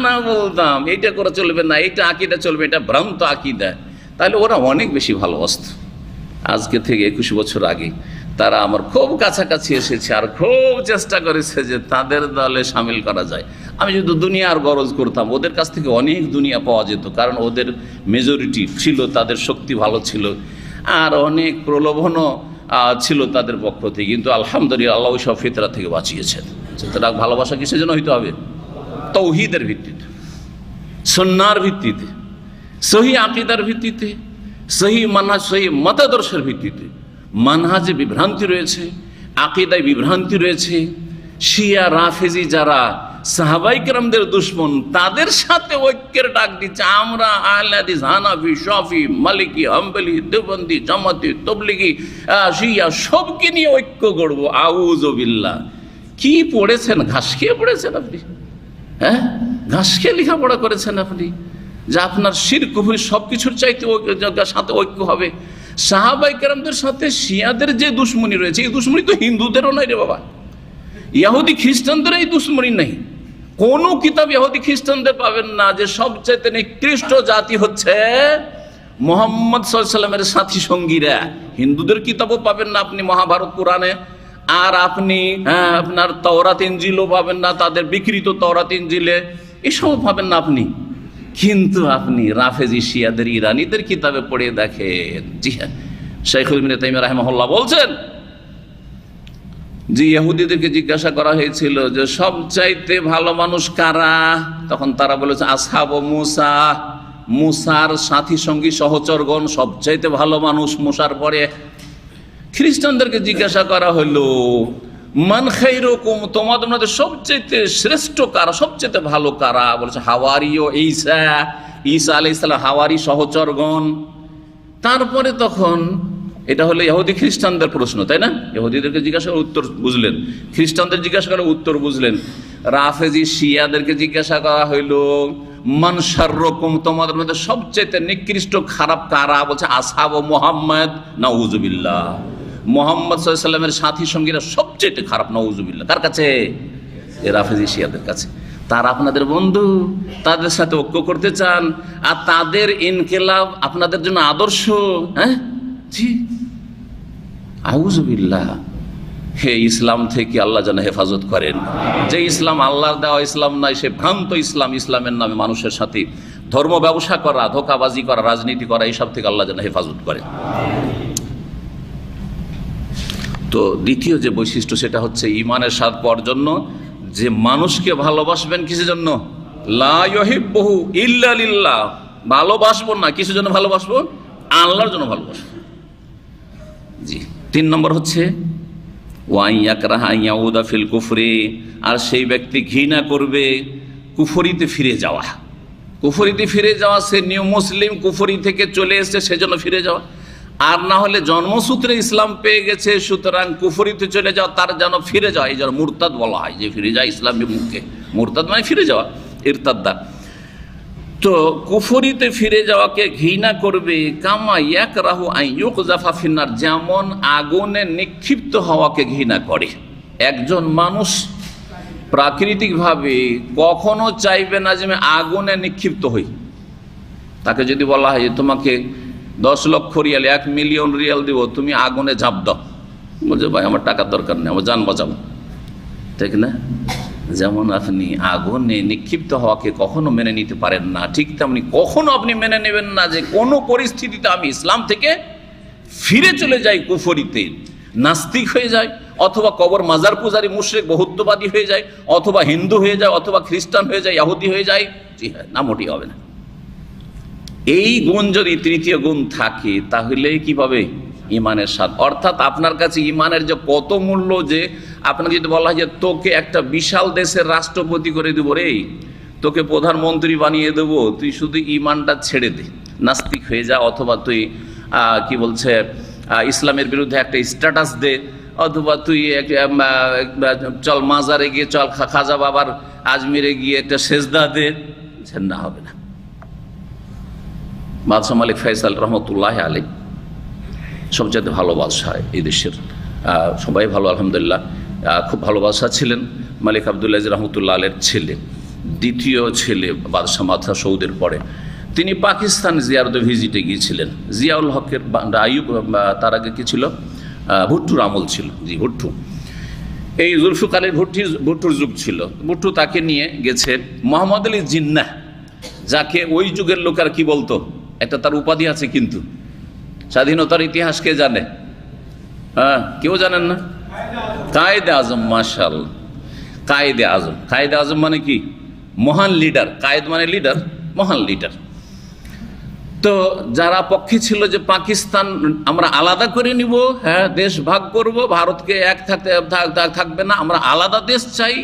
না বলতাম এইটা করে চলবে না, এইটা আকিদা চলবে, এটা ভ্রান্ত আকিদা, তাহলে ওরা অনেক বেশি ভালোবাসত। আজকে থেকে 21 বছর আগে তারা আমার খুব কাছাকাছি এসেছে আর খুব চেষ্টা করেছে যে তাদের দলে সামিল করা যায়। আমি যদি দুনিয়ার গরজ করতাম, ওদের কাছ থেকে অনেক দুনিয়া পাওয়া যেত, কারণ ওদের মেজরিটি ছিল, তাদের শক্তি ভালো ছিল, আর অনেক প্রলোভনও ছিল তাদের পক্ষ থেকে। কিন্তু আলহামদুলিল্লাহ আল্লাহ সব ফিতরা থেকে বাঁচিয়েছেন। সুতরাং ভালোবাসা কিসের জন্য হইতে হবে? তৌহিদের ভিত্তিতে, সুন্নাহর ভিত্তিতে, সহি আকীদার ভিত্তিতে, সহি মানহাজ, সহি মতাদর্শের ভিত্তিতে। মানহাজে বিভ্রান্তি রয়েছে, আকীদায় বিভ্রান্তি রয়েছে। শিয়া রাফেজি যারা সাহাবাই কেরামদের দুশ্মন, তাদের সাথে ঐক্যের ডাক দিচ্ছে। আমরা আহলে হাদিস, হানাফি, শাফি, মালিকি, হাম্বলি, দেওবন্দি, জামাতি, তবলিগি, শিয়া সবকে নিয়ে ঐক্য গড়ব। আউযু বিল্লাহ। কি পড়েছেন? ঘাস খেয়ে পড়েছেন আপনি? হ্যাঁ, ঘাস খেয়ে লেখাপড়া করেছেন আপনি, যে আপনার শিরক কুফর সব কিছুর চাইতে সাথে ঐক্য হবে। সাহাবাই কেরামদের সাথে শিয়াদের যে দুশ্মনী রয়েছে, এই দুশ্মনী তো হিন্দুদেরও নাই রে বাবা, ইহুদি খ্রিস্টানদের এই দুশ্মনী নেই। কোন কিতাব ইহুদি খ্রিস্টানদের পাবেন না যে সবচাইতে নিকৃষ্ট জাতি হচ্ছে মুহাম্মদ সাল্লাল্লাহু আলাইহি ওয়াসাল্লামের সাথী সঙ্গীরা। হিন্দুদের কিতাবও পাবেন না আপনি মহাভারত পুরাণে, আর আপনি আপনার তাওরাত ইনজিলও পাবেন না, তাদের বিকৃত তাওরাত ইনজিলে এসব পাবেন না আপনি। কিন্তু আপনি রাফেজি শিয়াদের, ইরানিদের কিতাবে পড়ে দেখেন। জি হ্যাঁ, শাইখুল ইবনে তাইমিয়া রাহিমাহুল্লাহ বলছেন যে ইহুদিদেরকে জিজ্ঞাসা করা হয়েছিল যে সবচাইতে ভালো মানুষ কারা, তখন তারা বলেছে আসহাব মুসা, মুসার সাথী সঙ্গী সহচরগণ সবচাইতে ভালো মানুষ মুসার পরে। খ্রিস্টানদেরকে জিজ্ঞাসা করা হলো মান খাইরুকুম, তোমাদের মধ্যে সবচাইতে শ্রেষ্ঠ কারা, সবচাইতে ভালো কারা? বলেছে হাওয়ারি ও ঈসা, ঈসা আলাইহিস সালাম হাওয়ারি সহচরগণ। তারপরে তখন এটা হলো ইহুদি খ্রিস্টানদের প্রশ্ন, তাই না? ইহুদিদেরকে জিজ্ঞাসা করে উত্তর বুঝলেন, খ্রিস্টানদের জিজ্ঞাসা করে উত্তর বুঝলেন। রাফেজি শিয়াদেরকে জিজ্ঞাসা করা হইল মান শাররুকুম, তোমাদের মধ্যে সবচেয়ে নিকৃষ্ট খারাপ কারা? বলছে আসহাব মুহাম্মদ, নাউজুবিল্লাহ, মুহাম্মদ সাল্লাল্লাহু আলাইহি ওয়াসাল্লামের সাথী সঙ্গীরা সবচেয়ে খারাপ, নাউজুবিল্লাহ। কার কাছে? এ রাফেজি শিয়াদের কাছে। তারা আপনাদের বন্ধু, তাদের সাথে ঐক্য করতে চান, আর তাদের ইনকিলাব আপনাদের জন্য আদর্শ। হ্যাঁ জি, আউযুবিল্লাহ। হে ইসলাম থেকে আল্লাহ যেন হেফাজত করেন। যে ইসলাম আল্লাহর দেওয়া ইসলাম নয়, সে ভ্রান্ত ইসলাম, ইসলামের নামে মানুষের সাথে ধর্ম ব্যবসা করা, ধোঁকাবাজি করা, রাজনীতি করা, এইসব থেকে আল্লাহ যেন হেফাজত করেন। তো দ্বিতীয় যে বৈশিষ্ট্য সেটা হচ্ছে ঈমানের স্বাদ পাওয়ার জন্য যে মানুষকে ভালোবাসবেন কিসের জন্য? লা ইউহিব্বুহু ইল্লা লিল্লাহ, ভালোবাসবো না কিসের জন্য ভালোবাসবো? আল্লাহর জন্য ভালোবাসবো। জি, 3 নম্বর হচ্ছে ওয়ান ইয়াকরাহা ইয়াউদা ফিল কুফরি, আর সেই ব্যক্তি ঘৃণা করবে কুফরিতে ফিরে যাওয়া। কুফরিতে ফিরে যাওয়া, সে নিউ মুসলিম, কুফরি থেকে চলে এসেছে সেজন্য ফিরে যাওয়া। আর না হলে জন্মসূত্রে ইসলাম পেয়ে গেছে, সুতরাং কুফরিতে চলে যাওয়া, তার যেন ফিরে যাওয়া। এই যেন মুরতাদ বলা হয়, যে ফিরে যায় ইসলামের মুখে, মুরতাদ মানে ফিরে যাওয়া, ইরতাদ্দা। তো কুফরিতে ফিরে যাওয়াকে ঘৃণা করবে। কামা ইয়াকরাহু আন ইউকযাফা ফিন্নার, যেমন আগুনে নিক্ষিপ্ত হওয়াকে ঘৃণা করে। একজন মানুষ প্রাকৃতিকভাবে কখনো চাইবে না যে আমি আগুনে নিক্ষিপ্ত হই। তাকে যদি বলা হয় তোমাকে 10 লক্ষ রিয়াল, 1 মিলিয়ন রিয়াল দিব, তুমি আগুনে ঝাঁপ দাও, বলছে ভাই আমার টাকার দরকার নেই, আমার জান বাঁচাবো, ঠিক না? যেমন আপনি আগুনে নিক্ষিপ্ত হওয়াকে কখনো মেনে নিতে পারেন না, ঠিক তেমনি কখনো আপনি মেনে নেবেন না যে কোনো পরিস্থিতিতে আমি ইসলাম থেকে ফিরে চলে যাই কুফরিতে, নাস্তিক হয়ে যায়, অথবা কবর মাজার পূজারী মুশরিক বহুত্ববাদী হয়ে যায়, অথবা হিন্দু হয়ে যায়, অথবা খ্রিস্টান হয়ে যায়, ইহুদি হয়ে যায়। জি হ্যাঁ, না, মোটেই হবে না। এই গুণ যদি তৃতীয় গুণ থাকে তাহলে কি পাবে? ইমানের স্বাদ। অর্থাৎ আপনার কাছে ইমানের যে কত মূল্য, যে আপনাকে যদি বলা হয় যে তোকে একটা বিশাল দেশের রাষ্ট্রপতি করে দেবো রে, তোকে প্রধানমন্ত্রী বানিয়ে দেবো, তুই শুধু ইমানটা ছেড়ে দে, নাস্তিক হয়ে যা, অথবা তুই কি বলছে ইসলামের বিরুদ্ধে একটা স্ট্যাটাস দে, অথবা তুই চল মাজারে গিয়ে, চল খাজা বাবার আজমিরে গিয়ে একটা সেজদা দে, না, হবে না। বাদশাহ মালিক ফয়সাল রহমতুল্লাহ আলাইহি সবচেয়ে ভালো বাদশাহ এই দেশের, সবাই ভালো আলহামদুলিল্লাহ, খুব ভালো বাদশাহ ছিলেন। মালিক আবদুল্লাহ রহমতুল্লাহ আলের ছেলে, দ্বিতীয় ছেলে বাদশাহ মাথা সৌদের পরে। তিনি পাকিস্তান জিয়ারত ভিজিটে গিয়েছিলেন। জিয়াউল হকের আইয়ুব, তার আগে কি ছিল? ভুট্টুর আমল ছিল। জি, ভুট্টু, এই জুলফিকারের ভুট্টুর যুগ ছিল। ভুট্টু তাকে নিয়ে গেছে। মোহাম্মদ আলী জিন্নাহ, যাকে ওই যুগের লোকের কি বলতো, একটা তার উপাধি আছে, কিন্তু স্বাধীনতার ইতিহাস কে জানে? হ্যাঁ, কেউ জানেন না? কায়েদে আজম। মাশাআল্লাহ, কায়েদে আজম। কায়েদে আজম মানে কি? মহান লিডার। কায়েদ মানে লিডার, মহান লিডার। তো যারা পক্ষে ছিল যে পাকিস্তান আমরা আলাদা করে নিব, হ্যাঁ, দেশ ভাগ করব, ভারতকে এক থাকবে না, আমরা আলাদা দেশ চাই,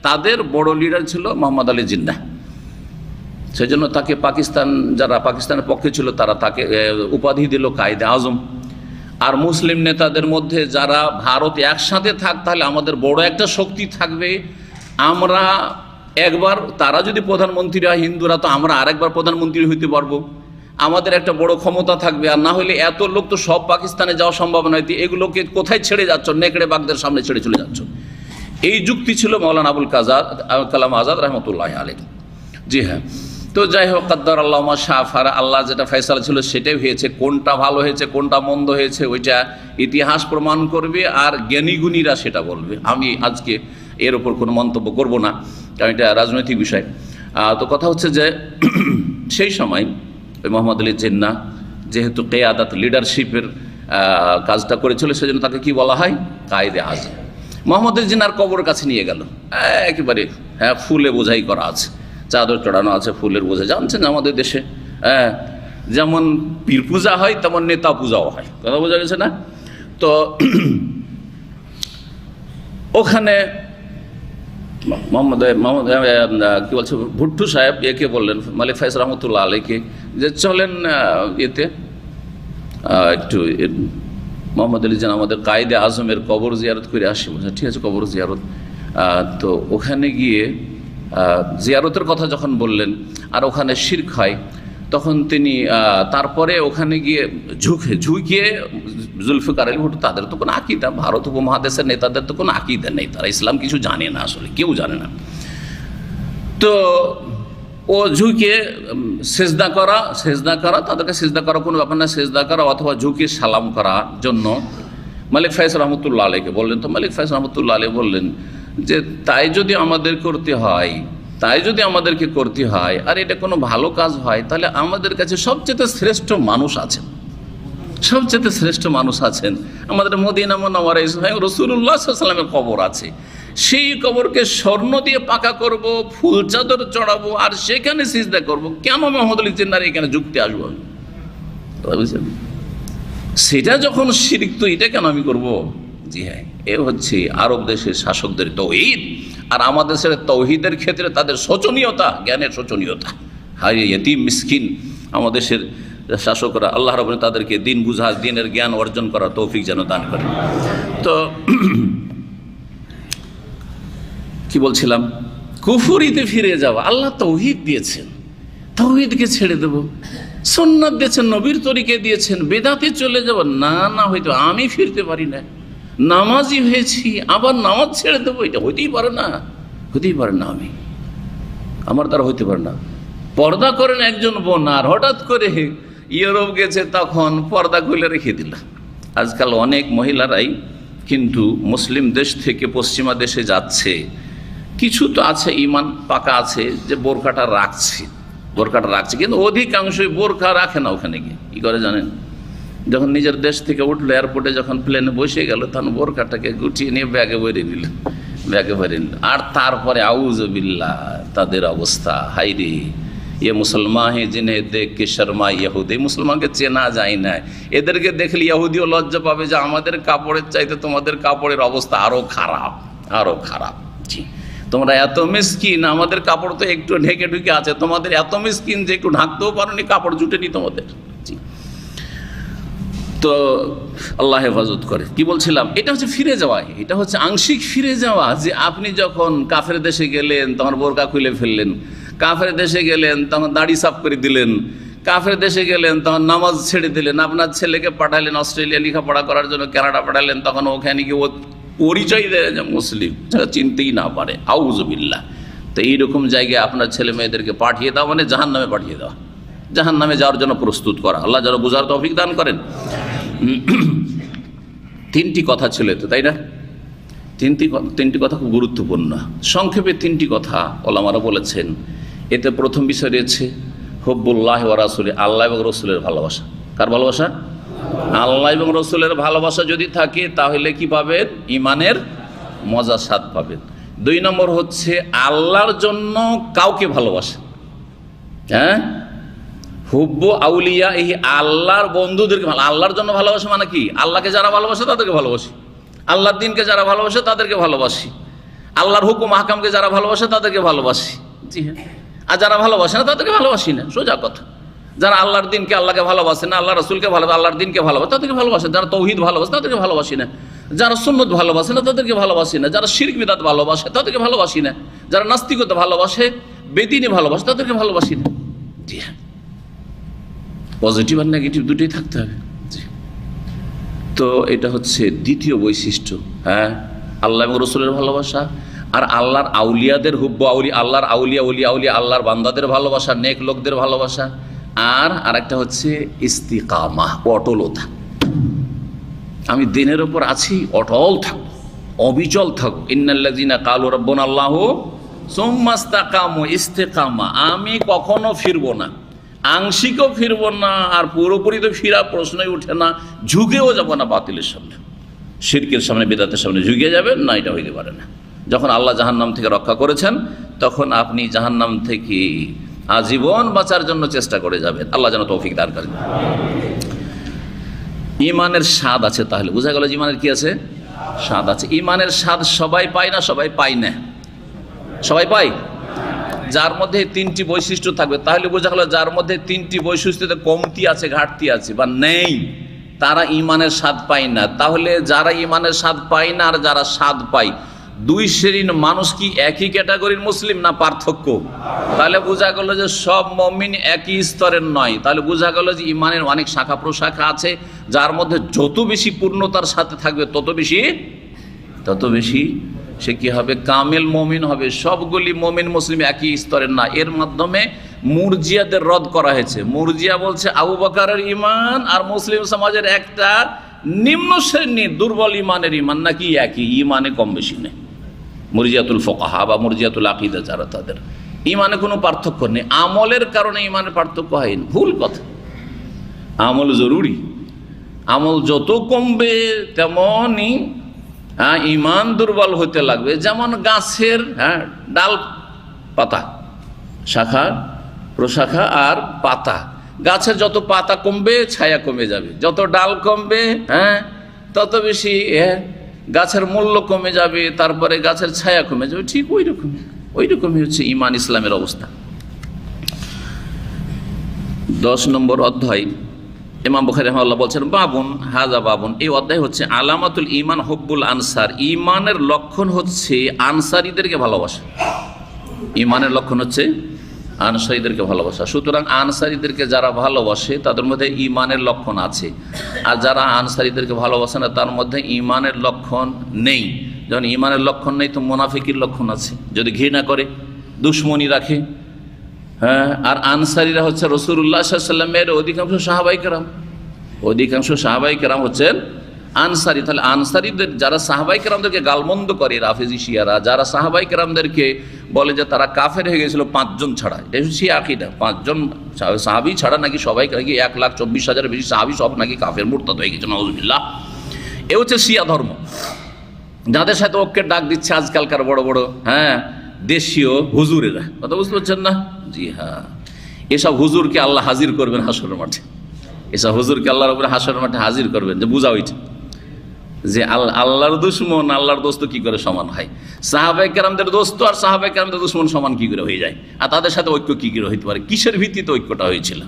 তাদের বড় লিডার ছিল মোহাম্মদ আলী জিন্নাহ। সেজন্য তাকে পাকিস্তান, যারা পাকিস্তানের পক্ষে ছিল তারা তাকে উপাধি দিল কায়েদে আজম। আর মুসলিম নেতাদের মধ্যে যারা ভারত একসাথে থাক, তাহলে আমাদের বড় একটা শক্তি থাকবে, আমরা একবার, তারা যদি প্রধানমন্ত্রী হয় হিন্দুরা, তো আমরা আরেকবার প্রধানমন্ত্রী হইতে পারবো, আমাদের একটা বড় ক্ষমতা থাকবে। আর না হলে এত লোক তো সব পাকিস্তানে যাওয়া সম্ভব নয়, এগুলোকে কোথায় ছেড়ে যাচ্ছ? নেকড়ে বাগদের সামনে ছেড়ে চলে যাচ্ছ। এই যুক্তি ছিল মৌলানা আবুল কালাম আজাদ রহমতুল্লাহ আলাইহি। জি হ্যাঁ, তো যাই হোক, কাদ্দার আল্লাহ মা শাআ ফাআল, আল্লাহ যেটা ফয়সালা ছিল সেটাই হয়েছে। কোনটা ভালো হয়েছে কোনটা মন্দ হয়েছে ওইটা ইতিহাস প্রমাণ করবে আর জ্ঞানীগুণীরা সেটা বলবে। আমি আজকে এর ওপর কোনো মন্তব্য করব না, কারণ এটা রাজনৈতিক বিষয়। তো কথা হচ্ছে যে সেই সময় ওই মোহাম্মদ আলী জিন্নাহ যেহেতু কিয়াদাত লিডারশিপের কাজটা করেছিল, সেজন্য তাকে কি বলা হয়, কায়েদে আজম। মোহাম্মদ আলী জিন্নাহর কবর কাছে নিয়ে গেল, একেবারে ফুলে বোঝাই করা আছে, চাদর চড়ানো আছে, ফুলের বোঝা। জানছেন আমাদের দেশে যেমন পীর পূজা হয় তেমন নেতা পূজাও হয়, কথা বোঝা গেছে না? তো ওখানে মোহাম্মদ কি বলছে ভুট্টু সাহেব একে বললেন, মালিক ফয়েজ রহমতুল্লাহ আলাইকে, যে চলেন এতে একটু মোহাম্মদ আলী জিন্নাহ আমাদের কায়েদে আজমের কবর জিয়ারত করে আসি। ঠিক আছে, কবর জিয়ারত। তো ওখানে গিয়ে জিয়ারতের কথা যখন বললেন আর ওখানে শিরক হয়, তখন তিনি তারপরে ওখানে গিয়ে ঝুঁকিয়ে জুলফিকার আলী ভুট্টো, তাদের তো কোনো আকিদা, ভারত উপমহাদেশের নেতাদের তো কোনো আকিদা নেই, তারা ইসলাম কিছু জানে না, আসলে কেউ জানে না। তো ও ঝুঁকিয়ে সেজদা করা তাদেরকে সেজদা করা কোনো ব্যাপার না, সেজদা করা অথবা ঝুঁকিয়ে সালাম করার জন্য মালিক ফয়েজ রহমতুল্লাহ আলাইকে বললেন। তো মালিক ফয়েজ রহমতুল্লাহ আলাই বললেন যে তাই যদি আমাদেরকে করতে হয় আর এটা কোনো ভালো কাজ হয়, তাহলে আমাদের কাছে সবচেয়ে শ্রেষ্ঠ মানুষ আছেন, আমাদের মদিনা মুনাওয়ারায় রাসূলুল্লাহ সাল্লাল্লাহু আলাইহি ওয়াসাল্লামের কবর আছে, সেই কবরকে স্বর্ণ দিয়ে পাকা করব, ফুল চাদর চড়াবো আর সেখানে সিজদা করব। কেন মোহাম্মদ আলী জিন্নাহর এখানে যুক্তি আসবো? সেটা যখন শিরক, তো এটা কেন আমি করব? জি হ্যাঁ, এ হচ্ছে আরব দেশের শাসকদের তৌহিদ, আর আমাদের দেশের তৌহিদের ক্ষেত্রে তাদের শোচনীয়তা, জ্ঞানের শোচনীয়তা। হায় ইয়তীম মিসকিন আমাদের দেশের শাসকরা, আল্লাহ রাব্বুল তাদেরকে দিন বুঝা, দিনের জ্ঞান অর্জন করার তৌফিক যেন দান করেন। তো কি বলছিলাম, কুফরিতে ফিরে যাওয়া। আল্লাহ তৌহিদ দিয়েছেন, তৌহিদকে ছেড়ে দেব, সুন্নাত দিয়েছেন, নবীর তরিকে দিয়েছেন, বেদাতে চলে যাব, না হয়তো আমি ফিরতে পারি না, নামাজি হয়েছি আবার নামাজ ছেড়ে দেবো, এটা হইতেই পারে না, আমি আমার দ্বারা হইতে পারে না। পর্দা করেন একজন বোন, আর হঠাৎ করে ইউরোপ গেছে, তখন পর্দা খুলে রেখে দিল। আজকাল অনেক মহিলারাই কিন্তু মুসলিম দেশ থেকে পশ্চিমা দেশে যাচ্ছে, কিছু তো আছে ইমান পাকা আছে যে বোরখাটা রাখছে, কিন্তু অধিকাংশই বোরখা রাখে না। ওখানে গিয়ে কী করে জানেন, যখন নিজের দেশ থেকে উঠলো, এয়ারপোর্টে যখন প্লেনে বসে গেল, তখন বোরখাটাকে গুটিয়ে নিয়ে ব্যাগে ভরে নিল। আর তারপরে আউযুবিল্লাহ, তাদের অবস্থা হায়রে, ये मुसलमान है जिन्हें देख के शर्मा यहूदी। মুসলমানকে চেনা যায় না, এদেরকে দেখলে ইহুদিও লজ্জা পাবে যে আমাদের কাপড়ের চাইতে তোমাদের কাপড়ের অবস্থা আরো খারাপ। জি, তোমরা এত মিসকিন, আমাদের কাপড় তো একটু ঢেকে ঢুকে আছে, তোমাদের এত মিসকিন যে একটু ঢাকতেও পারোনি, কাপড় জুটেনি তোমাদের। জি, তো আল্লাহ হেফাজত করে। কি বলছিলাম, এটা হচ্ছে ফিরে যাওয়া, এটা হচ্ছে আংশিক ফিরে যাওয়া। যে আপনি যখন কাফের দেশে গেলেন তখন বোরকা খুলে ফেললেন, কাফের দেশে গেলেন তখন দাড়ি সাফ করে দিলেন, কাফের দেশে গেলেন তখন নামাজ ছেড়ে দিলেন, আপনার ছেলেকে পাঠালেন অস্ট্রেলিয়া লেখাপড়া করার জন্য, কানাডা পাঠালেন, তখন ওখানে গিয়ে ও পরিচয় দেয় যে মুসলিম, সেটা চিনতেই না পারে, আউযুবিল্লাহ। তো এইরকম জায়গায় আপনার ছেলে মেয়েদেরকে পাঠিয়ে দেওয়া মানে জাহান্নামে পাঠিয়ে দেওয়া, জাহান্নামে যাওয়ার জন্য প্রস্তুত করা। আল্লাহ যেন বুঝার তৌফিক দান করেন। তিনটি কথা ছিল তো, তাই না? তিনটি কথা খুব গুরুত্বপূর্ণ। সংক্ষেপে তিনটি কথা ওলামারা বলেছেন। এতে প্রথম বিষয় রয়েছে হুব্বুল্লাহ ওয়া রাসূলি, আল্লাহ এবং রসুলের ভালোবাসা। কার ভালোবাসা? আল্লাহ এবং রসুলের ভালোবাসা যদি থাকে তাহলে কি পাবেন? ইমানের মজা স্বাদ পাবেন। 2 নম্বর হচ্ছে আল্লাহর জন্য কাউকে ভালোবাসা। হ্যাঁ, হুব্বু আউলিয়া, এই আল্লাহর বন্ধুদেরকে আল্লাহর জন্য ভালোবাসা মানে কি? আল্লাহকে যারা ভালোবাসে তাদেরকে ভালোবাসি, আল্লাহর দিনকে যারা ভালোবাসে তাদেরকে ভালোবাসি, আল্লাহর হুকুম হাকামকে যারা ভালোবাসে তাদেরকে ভালোবাসি। জি হ্যাঁ, আর যারা ভালোবাসে না তাদেরকে ভালোবাসি না, সোজা কথা। যারা আল্লাহর দিনকে, আল্লাহকে ভালোবাসে না, আল্লাহ রসুলকে ভালোবাসে, আল্লাহর দিনকে ভালোবাসে তাদেরকে ভালোবাসে। যারা তৌহিদ ভালোবাসে তাদেরকে ভালোবাসি না, যারা সুন্নত ভালোবাসে না তাদেরকে ভালোবাসি না, যারা শিরক বিদআত ভালোবাসে তাদেরকে ভালোবাসি না, যারা নাস্তিকতা ভালোবাসে, বেদিনী ভালোবাসে তাদেরকে ভালোবাসি না। জি হ্যাঁ, পজিটিভ আর নেগেটিভ দুটোই থাকতে হবে। জি, তো এটা হচ্ছে দ্বিতীয় বৈশিষ্ট্য। হ্যাঁ, আল্লাহ এবং রসুলের ভালোবাসা আর আল্লাহর আউলিয়াদের হুব্বু আল্লাহর আউলিয়া উলিয়া উলিয়া আল্লাহর বান্দাদের ভালোবাসা, নেক লোকদের ভালোবাসা। আর আরেকটা হচ্ছে ইস্তিকামা, অটলতা। আমি দিনের উপর আছি, অটল থাকবো, অবিচল থাকবো। ইন্নাল্লাযীনা ক্বালু রাব্বুনাল্লাহু সুম্মা ইসতাকামু, ইস্তিকামা। আমি কখনো ফিরবো না, আংশিকও ফিরবো না, আর পুরোপুরি তো ফিরা প্রশ্নই ওঠে না। ঝুঁকেও যাবো না বাতিলের সামনে, শিরকের সামনে, বিদআতের সামনে ঝুঁকে যাবেন না, এটা হইতে পারে না। যখন আল্লাহ জাহান্নাম থেকে রক্ষা করেছেন, তখন আপনি জাহান্নাম থেকে আজীবন বাঁচার জন্য চেষ্টা করে যাবেন। আল্লাহ যেন তৌফিক দান করেন। ইমানের স্বাদ আছে, তাহলে বোঝা গেল যে ইমানের কি আছে, স্বাদ আছে। ইমানের স্বাদ সবাই পায় না, সবাই পায় না, সবাই পায়। যার মধ্যে তিনটি বৈশিষ্ট্য থাকবে, তাহলে বোঝা গেল যার মধ্যে তিনটি বৈশিষ্ট্যতে কমতি আছে, ঘাটতি আছে বা নেই, তারা ইমানের স্বাদ পায় না। তাহলে যারা ইমানের স্বাদ পায় না আর যারা স্বাদ পায়, দুই শ্রেণীর মানুষ কি একই ক্যাটাগরির মুসলিম না পার্থক্য? তাহলে বোঝা গেল যে সব মুমিন একই স্তরের নয়। তাহলে বোঝা গেল যে ইমানের অনেক শাখা প্রশাখা আছে, যার মধ্যে যত বেশি পূর্ণতার সাথে থাকবে তত বেশি সে কি হবে, কামেল মুমিন হবে। সবগুলি মুমিন মুসলিম একই স্তরের না। এর মাধ্যমে মুরজিয়াদের রদ করা হয়েছে। মুরজিয়া বলছে আবু বকরের ঈমান আর মুসলিম সমাজের একটা নিম্ন শ্রেণীর দুর্বল ঈমানের ঈমান নাকি একই, ঈমানে কম বেশি নেই। মুরজিয়াতুল ফুকাহা বা মুরজিয়াতুল আকীদা যারা, তাদের ঈমানে কোনো পার্থক্য নেই। আমলের কারণে ঈমানের পার্থক্য হয় না, ভুল কথা। আমল জরুরি, আমল যত কমবে তেমনই ঈমান দুর্বল হতে লাগবে। যেমন গাছের ডাল পাতা, শাখা প্রশাখা আর পাতা, গাছের যত পাতা কমবে ছায়া কমে যাবে, যত ডাল কমবে তত বেশি গাছের মূল্য কমে যাবে, তারপরে গাছের ছায়া কমে যাবে। ঠিক ওই রকমই হচ্ছে ঈমান, ইসলামের অবস্থা। 10 নম্বর অধ্যায় ইমাম বুখারী রাহিমাহুল্লাহ বলছেন বাবুন হাজা বাবুন, এই অধ্যায় হচ্ছে আলামাতুল ঈমান হুব্বুল আনসার। ঈমানের লক্ষণ হচ্ছে আনসারীদেরকে ভালোবাসা। ঈমানের লক্ষণ হচ্ছে আনসারীদেরকে ভালোবাসা। সুতরাং আনসারীদেরকে যারা ভালোবাসে তাদের মধ্যে ঈমানের লক্ষণ আছে, আর যারা আনসারীদেরকে ভালোবাসে না তার মধ্যে ঈমানের লক্ষণ নেই। যখন ঈমানের লক্ষণ নেই তো মুনাফিকির লক্ষণ আছে, যদি ঘৃণা করে, দুশমনি রাখে। আর আনসারীরা হচ্ছে রাসূলুল্লাহ সাল্লাল্লাহু আলাইহি ওয়াসাল্লামের অধিকাংশ সাহাবায়ে কেরাম হচ্ছেন আনসারী। তাহলে আনসারীদের যারা সাহাবায়ে কেরামদেরকে গালমন্দ করে রাফেজি শিয়ারা, যারা সাহাবায়ে কেরামদেরকে বলে যে তারা কাফের হয়ে গেছিল 5 জন ছাড়া, এটা হচ্ছে আকীদা। 5 জন সাহাবী ছাড়া নাকি সবাই, নাকি 1,24,000 বেশি সাহাবী সব নাকি কাফের মুরতাদ হয়ে গেছে, নাউযুবিল্লাহ। এ হচ্ছে শিয়া ধর্ম, যাদের সাথে ঐক্যের ডাক দিচ্ছে আজকালকার বড় বড় দেশীয় হুজুরেরা। কথা বুঝতে পারছেন না? জি হ্যাঁ, এসব হুজুরকে আল্লাহ হাজির করবেন হাসরের মাঠে। এসব হুজুরকে আল্লাহর উপরে হাসরের মাঠে হাজির করবেন, যে বুঝা হইছে যে আল্লাহর দুশমন আল্লাহর দোস্ত কি করে সমান হয়, সাহাবায়ে কেরামদের দোস্ত আর সাহাবায়ে কেরামদের দুশমন সমান কি করে হয়ে যায়, আর তাদের সাথে ঐক্য কি করে হইতে পারে, কিসের ভিত্তিতে ঐক্যটা হয়েছিল?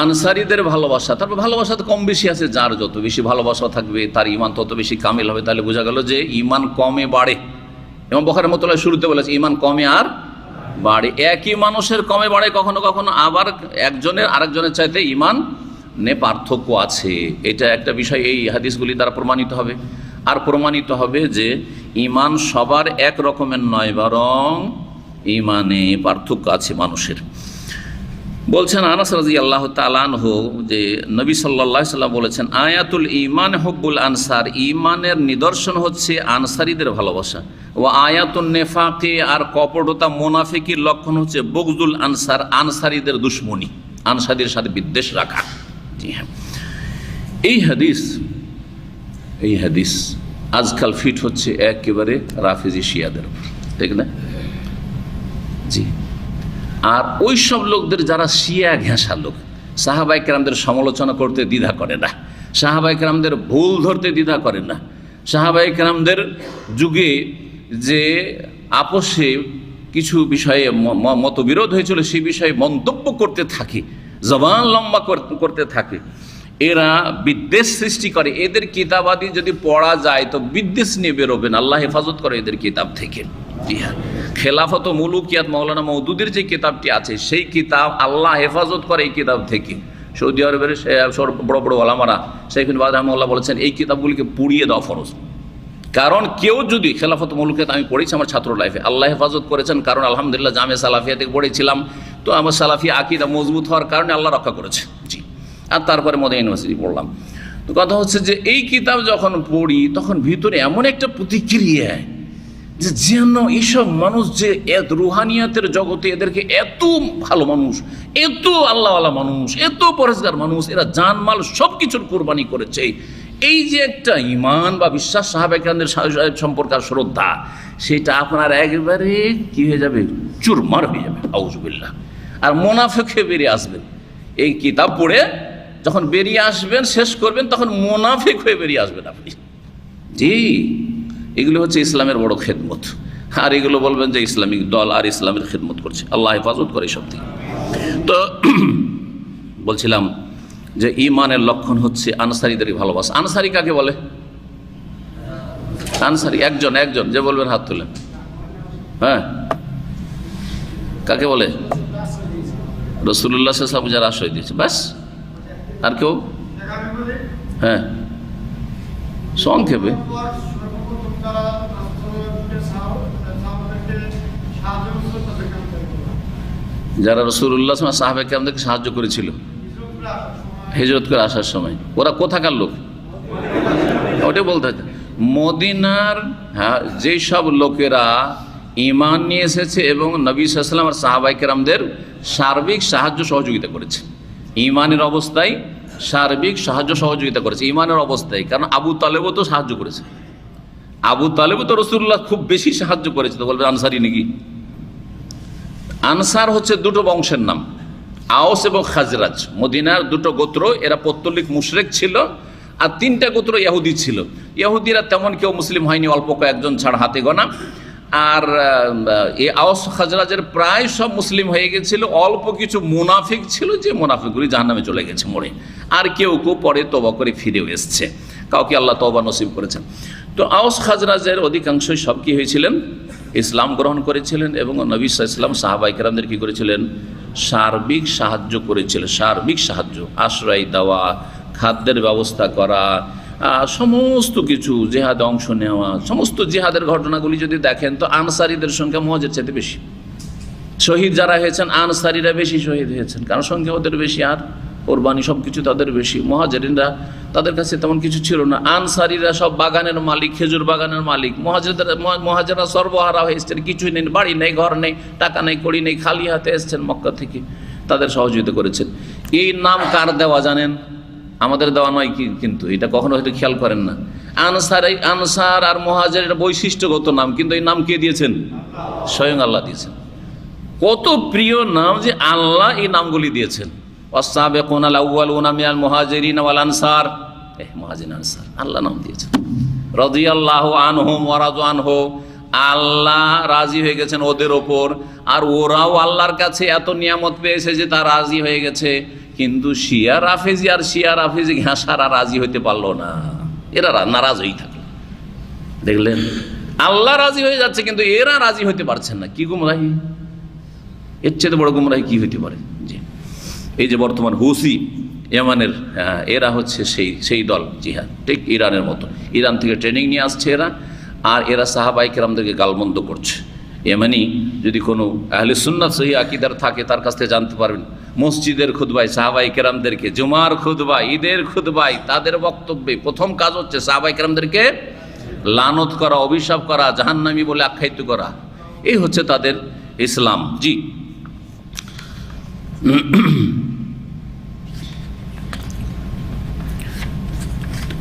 আনসারীদের ভালোবাসা, তারপর ভালোবাসা তো কম বেশি আছে, যার যত বেশি ভালোবাসা থাকবে তার ঈমান তত বেশি কামিল হবে। তাহলে বোঝা গেল যে ঈমান কমে বাড়ে। ইমাম বুখারী রাহিমাহুল্লাহ শুরুতে বলেছে ঈমান কমে আর বাড়ে। একই মানুষের কমে বাড়ে কখনো কখনো, আবার একজনের আরেকজনের চাইতে ঈমান পার্থক্য আছে। এটা একটা বিষয় এই হাদিসগুলি দ্বারা প্রমাণিত হবে। আর প্রমাণিত হবে যে ঈমান সবার এক রকমের নয়, বরং ঈমানে পার্থক্য আছে মানুষের। বলছেন আনাস রাদিয়াল্লাহু তাআলা আনহু যে নবী সাল্লাল্লাহু আলাইহি ওয়াসাল্লাম বলেছেন আয়াতুল ঈমান হুব্বুল আনসার, ঈমানের নিদর্শন হচ্ছে আনসারীদের ভালোবাসা। ও আয়াতুন নিফাকি, আর কপটতা মুনাফিকির লক্ষণ হচ্ছে বুগজুল আনসার, আনসারীদের দুশমনী, আনসারীদের সাথে বিদ্বেষ রাখা। জি হ্যাঁ, এই হাদিস আজকাল ফিট হচ্ছে একেবারে রাফেজি শিয়াদের, ঠিক না? জি। আর ওই সব লোকদের যারা শিয়া ঘেঁষা লোক, সাহাবায়ে কেরামদের সমালোচনা করতে দ্বিধা করে না, সাহাবায়ে কেরামদের ভুল ধরতে দ্বিধা করে না, সাহাবায়ে কেরামদের যুগে যে আপোষে কিছু বিষয়ে মতবিরোধ হয়েছিল সেই বিষয়ে মন্তব্য করতে থাকে, জবান লম্বা করতে থাকে, এরা বিদ্বেষ সৃষ্টি করে। এদের কিতাবাদি যদি পড়া যায় তো বিদ্বেষ নিয়ে বেরোবেন, আল্লাহ হেফাজত করে এদের কিতাব থেকে। খেলাফত মুলুকিয়াত মাওলানা মওদুদের যে কিতাবটি আছে সেই কিতাব আল্লাহ হেফাজত করে এই কিতাব থেকে। সৌদি আরবের বড় বড় ওলামারা শাইখ বিন বাজ রাহিমাহুল্লাহ বলেছেন এই কিতাবগুলিকে পুড়িয়ে দেওয়া ফরজ। কারণ কেউ যদি খেলাফত মুলকিয়াত আমি পড়েছি আমার ছাত্র লাইফে, আল্লাহ হেফাজত করেছেন, কারণ আলহামদুলিল্লাহ জামিয়া সালাফিয়া থেকে পড়েছিলাম, তো আমার সালাফি আকীদা মজবুত হওয়ার কারণে আল্লাহ রক্ষা করেছে। জি, আর তারপরে মদিনা ইউনিভার্সিটি পড়লাম। তো কথা হচ্ছে যে এই কিতাব যখন পড়ি তখন ভিতরে এমন একটা প্রতিক্রিয়া যে যেন এইসব মানুষ যে রুহানিয়াতের জগতে এদেরকে এত ভালো মানুষ, এত আল্লাহওয়ালা মানুষ, এত পরেজগার মানুষ, এরা জানমাল সব কিছুর কোরবানি করেছে, এই যে একটা ঈমান বা বিশ্বাস সাহাবায়ে কেরামদের সম্পর্কে শ্রদ্ধা, সেটা আপনার একবারে কি হয়ে যাবে, চুরমার হয়ে যাবে। আউযুবিল্লাহ। আর মুনাফিক হয়ে বেরিয়ে আসবেন। এই কিতাব পড়ে যখন বেরিয়ে আসবেন, শেষ করবেন, তখন মুনাফিক হয়ে বেরিয়ে আসবেন আপনি। জি, এগুলো হচ্ছে ইসলামের বড় খেদমত। আর এগুলো বলবেন যে ইসলামিক দল আর ইসলামের খেদমত করছে, আল্লাহ হেফাজত করে সব থেকে। তো বলছিলাম যে ঈমানের লক্ষণ হচ্ছে আনসারীদের ভালোবাসা। আনসারী কাকে বলে? আনসারী একজন যে বলবেন হাত তুলেন। হ্যাঁ, কাকে বলে? রাসূলুল্লাহ সাল্লাল্লাহু আলাইহি ওয়াসাল্লাম যারা আশ্রয় দিয়েছে, ব্যাস। আর কেউ? হ্যাঁ, সংক্ষেপে যারা রাসূলুল্লাহ সাল্লাল্লাহু আলাইহি ওয়াসাল্লাম সাহাবায়ে কেরামদেরকে সাহায্য করেছিল হিজরত করে আসার সময়, ওরা কোথাকার লোক? ওটাই বলতে হচ্ছে মদিনার। হ্যাঁ, যেই সব লোকেরা ঈমান নিয়ে এসেছে এবং নবী সাল্লাল্লাহু আলাইহি ওয়াসাল্লাম আর সাহাবায়ে কেরামদের সার্বিক সাহায্য সহযোগিতা করেছে, ঈমানের অবস্থায় সার্বিক সাহায্য সহযোগিতা করেছে, ঈমানের অবস্থায়। কারণ আবু তালেবও তো সাহায্য করেছে, আবু তালেবও তো রাসূলুল্লাহ খুব বেশি সাহায্য করেছে। তো বলবে আনসারী নাকি? আনসার হচ্ছে দুটো বংশের নাম, আওস এবং খাজরাজ। মদিনার দুটো গোত্র, এরা পৌত্তলিক মুশরিক ছিল, আর তিনটা গোত্র ইহুদি ছিল। ইহুদিরা তেমন কেউ মুসলিম হয়নি, অল্প কয়েকজন ছাড়া হাতে গোনা। আর এই আওস খাজরাজের প্রায় সব মুসলিম হয়ে গেছিল, অল্প কিছু মুনাফিক ছিল, যে মুনাফিকগুলি জাহান্নামে চলে গেছে মরে। আর কেউ কেউ পরে তওবা করে ফিরেও এসছে, কাউকে আল্লাহ তওবা নসিব করেছেন। তো আওস খাজরাজের অধিকাংশই সব কি হয়েছিলেন, ইসলাম গ্রহণ করেছিলেন এবং নবী সাল্লাল্লাহু আলাইহি ওয়াসাল্লাম সাহাবায়ে কেরামদের কি করেছিলেন, সার্বিক সাহায্য করেছিলেন। সার্বিক সাহায্য, আশ্রয় দেওয়া, খাদ্যের ব্যবস্থা করা, সমস্ত কিছু, জিহাদে অংশ নেওয়া, সমস্ত জিহাদের ঘটনাগুলি যদি দেখেন তো আনসারীদের সংখ্যা মুহাজির চাইতে বেশি। শহীদ যারা হয়েছেন আনসারীরা বেশি শহীদ হয়েছেন, কারণ সংখ্যা ওদের বেশি, আর কোরবানি সব কিছু তাদের বেশি। মুহাজিরিনরা তাদের কাছে তেমন কিছু ছিল না। আনসারীরা সব বাগানের মালিক, খেজুর বাগানের মালিক। মুহাজিররা সর্বহারা হয়ে এসছেন, কিছুই নেই, বাড়ি নেই, ঘর নেই, টাকা নেই, কড়ি নেই, খালি হাতে এসছেন মক্কা থেকে, তাদের সহযোগিতা করেছেন। এই নাম কার দেওয়া জানেন? আমাদের দেওয়া নয়, কিন্তু এটা কখনো হয়তো খেয়াল করেন না। আনসার আর মুহাজিরের বৈশিষ্ট্যগত নাম, কিন্তু এই নাম কে দিয়েছেন? স্বয়ং আল্লাহ দিয়েছেন। কত প্রিয় নাম যে আল্লাহ এই নামগুলি দিয়েছেন। ওয়াস-সাবিকুনাল আউওয়ালুনা মিনাল মুহাজিরিন ওয়াল আনসার, মুহাজিরিন আনসার আল্লাহ নাম দিয়েছেন। রাদিয়াল্লাহু আনহুম ওয়া রাদু আনহু, আল্লাহ রাজি হয়ে গেছেন ওদের ওপর, আর ওরাও আল্লাহর কাছে এত নিয়ামত পেয়েছে যে তা রাজি হয়ে গেছে। কিন্তু শিয়া রাফেজি সারা রাজি হইতে পারলো না, এরা নারাজ হয়েই থাকে। দেখলেন, আল্লাহ রাজি হয়ে যাচ্ছে কিন্তু এরা রাজি হইতে পারছেন না। কি গুমরাহি, এর চেয়ে বড় গুমরাহি কি হইতে পারে? জি, এই যে বর্তমান হুসি ইয়ামানের, এরা হচ্ছে সেই দল। জি হ্যাঁ, ঠিক ইরানের মতো। ইরান থেকে ট্রেনিং নিয়ে আসছে এরা, আর এরা সাহাবায়ে কেরামদেরকে গালমন্দ করছে। ইয়ামানি যদি কোনো আহলে সুন্নাত সহি আকীদার থাকে তার কাছ থেকে জানতে পারবেন, মসজিদের খুতবায় সাহাবায়ে কেরামদেরকে, জুমার খুতবায়, ঈদের খুতবায়, তাদের বক্তব্যে প্রথম কাজ হচ্ছে সাহাবায়ে কেরামদেরকে লানত করা, অভিশাপ করা, জাহান্নামী বলে আখ্যায়িত করা। এই হচ্ছে তাদের ইসলাম। জি,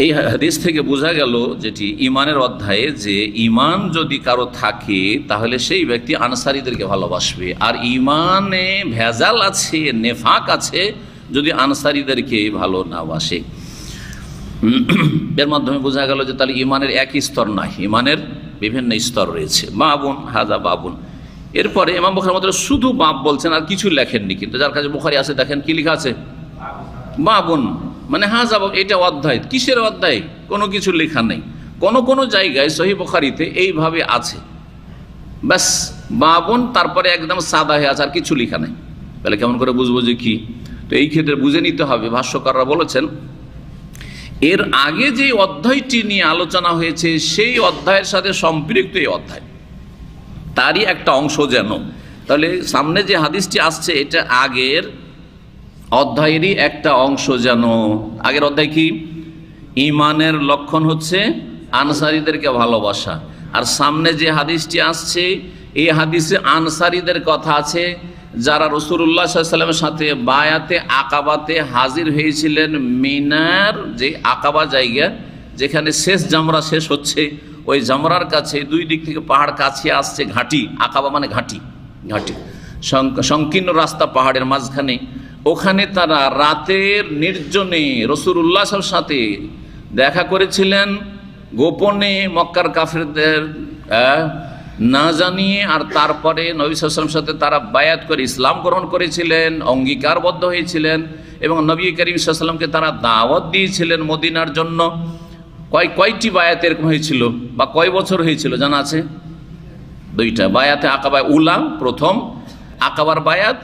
এই হাদিস থেকে বোঝা গেল যেটি ঈমানের অধ্যায়ে, যে ঈমান যদি কারো থাকে তাহলে সেই ব্যক্তি আনসারীদেরকে ভালোবাসবে। আর ঈমানে ভেজাল আছে, নেফাক আছে যদি আনসারীদেরকে ভালো না বাসে। এর মাধ্যমে বোঝা গেল যে তাহলে ঈমানের একই স্তর নয়, ঈমানের বিভিন্ন স্তর রয়েছে। বাবুন হাজা বাবুন। এরপরে ইমাম বুখারীর মধ্যে শুধু বাব বলছেন, আর কিছু লেখেননি। কিন্তু যার কাছে বুখারী আছে দেখেন কি লেখা আছে, বাবুন, মানে হাজা বাব। এটা অধ্যায়, কিসের অধ্যায়? কোনো কিছু লেখা নেই। কোন জায়গায় সহিহ বুখারীতে এইভাবে আছে, ব্যাস বাবুন, তারপরে একদম সাদা হয়ে আছে, আর কিছু লেখা নেই। তাহলে কেমন করে বুঝবো যে কি? তো এই ক্ষেত্রে বুঝে নিতে হবে, ভাষ্যকাররা বলেছেন এর আগে যে অধ্যায়টি নিয়ে আলোচনা হয়েছে সেই অধ্যায়ের সাথে সম্পৃক্ত এই অধ্যায়, তারই একটা অংশ যেন। তাহলে সামনে যে হাদিসটি আসছে এটা আগের অধ্যায়েরই একটা অংশ যেন। আগের অধ্যায় কি? ঈমানের লক্ষণ হচ্ছে আনসারীদেরকে ভালোবাসা। আর সামনে যে হাদিসটি আসছে এই হাদিসে আনসারীদের কথা আছে যারা রাসূলুল্লাহ সাল্লাল্লাহু আলাইহি ওয়াসাল্লামের সাথে বায়াতে আকাবাতে হাজির হয়েছিলেন। মিনার যে আকাবা জায়গা যেখানে শেষ জামরা শেষ হচ্ছে, ওই জামরার কাছে দুই দিক থেকে পাহাড় কাছে আসছে, ঘাঁটি, আকাবা মানে ঘাঁটি, ঘাঁটি সংকীর্ণ রাস্তা পাহাড়ের মাঝখানে। ওখানে তারা রাতের নির্জনে রাসূলুল্লাহ সাল্লাল্লাহু আলাইহি ওয়াসাল্লামের সাথে দেখা করেছিলেন গোপনে, মক্কার কাফেরদের না জানিয়ে। আর তারপরে নবী সাল্লাল্লাহু আলাইহি ওয়াসাল্লামের সাথে তারা বায়াত করে ইসলাম গ্রহণ করেছিলেন, অঙ্গীকারবদ্ধ হয়েছিলেন এবং নবী করিম সাল্লাল্লাহু আলাইহি ওয়াসাল্লামকে তারা দাওয়াত দিয়েছিলেন মদিনার জন্য। কয়টি বায়াত এরকম হয়েছিল বা কয় বছর হয়েছিল জানা আছে? দুইটা। বায়াতে আকাবা উলা প্রথম, আকাবার বায়াত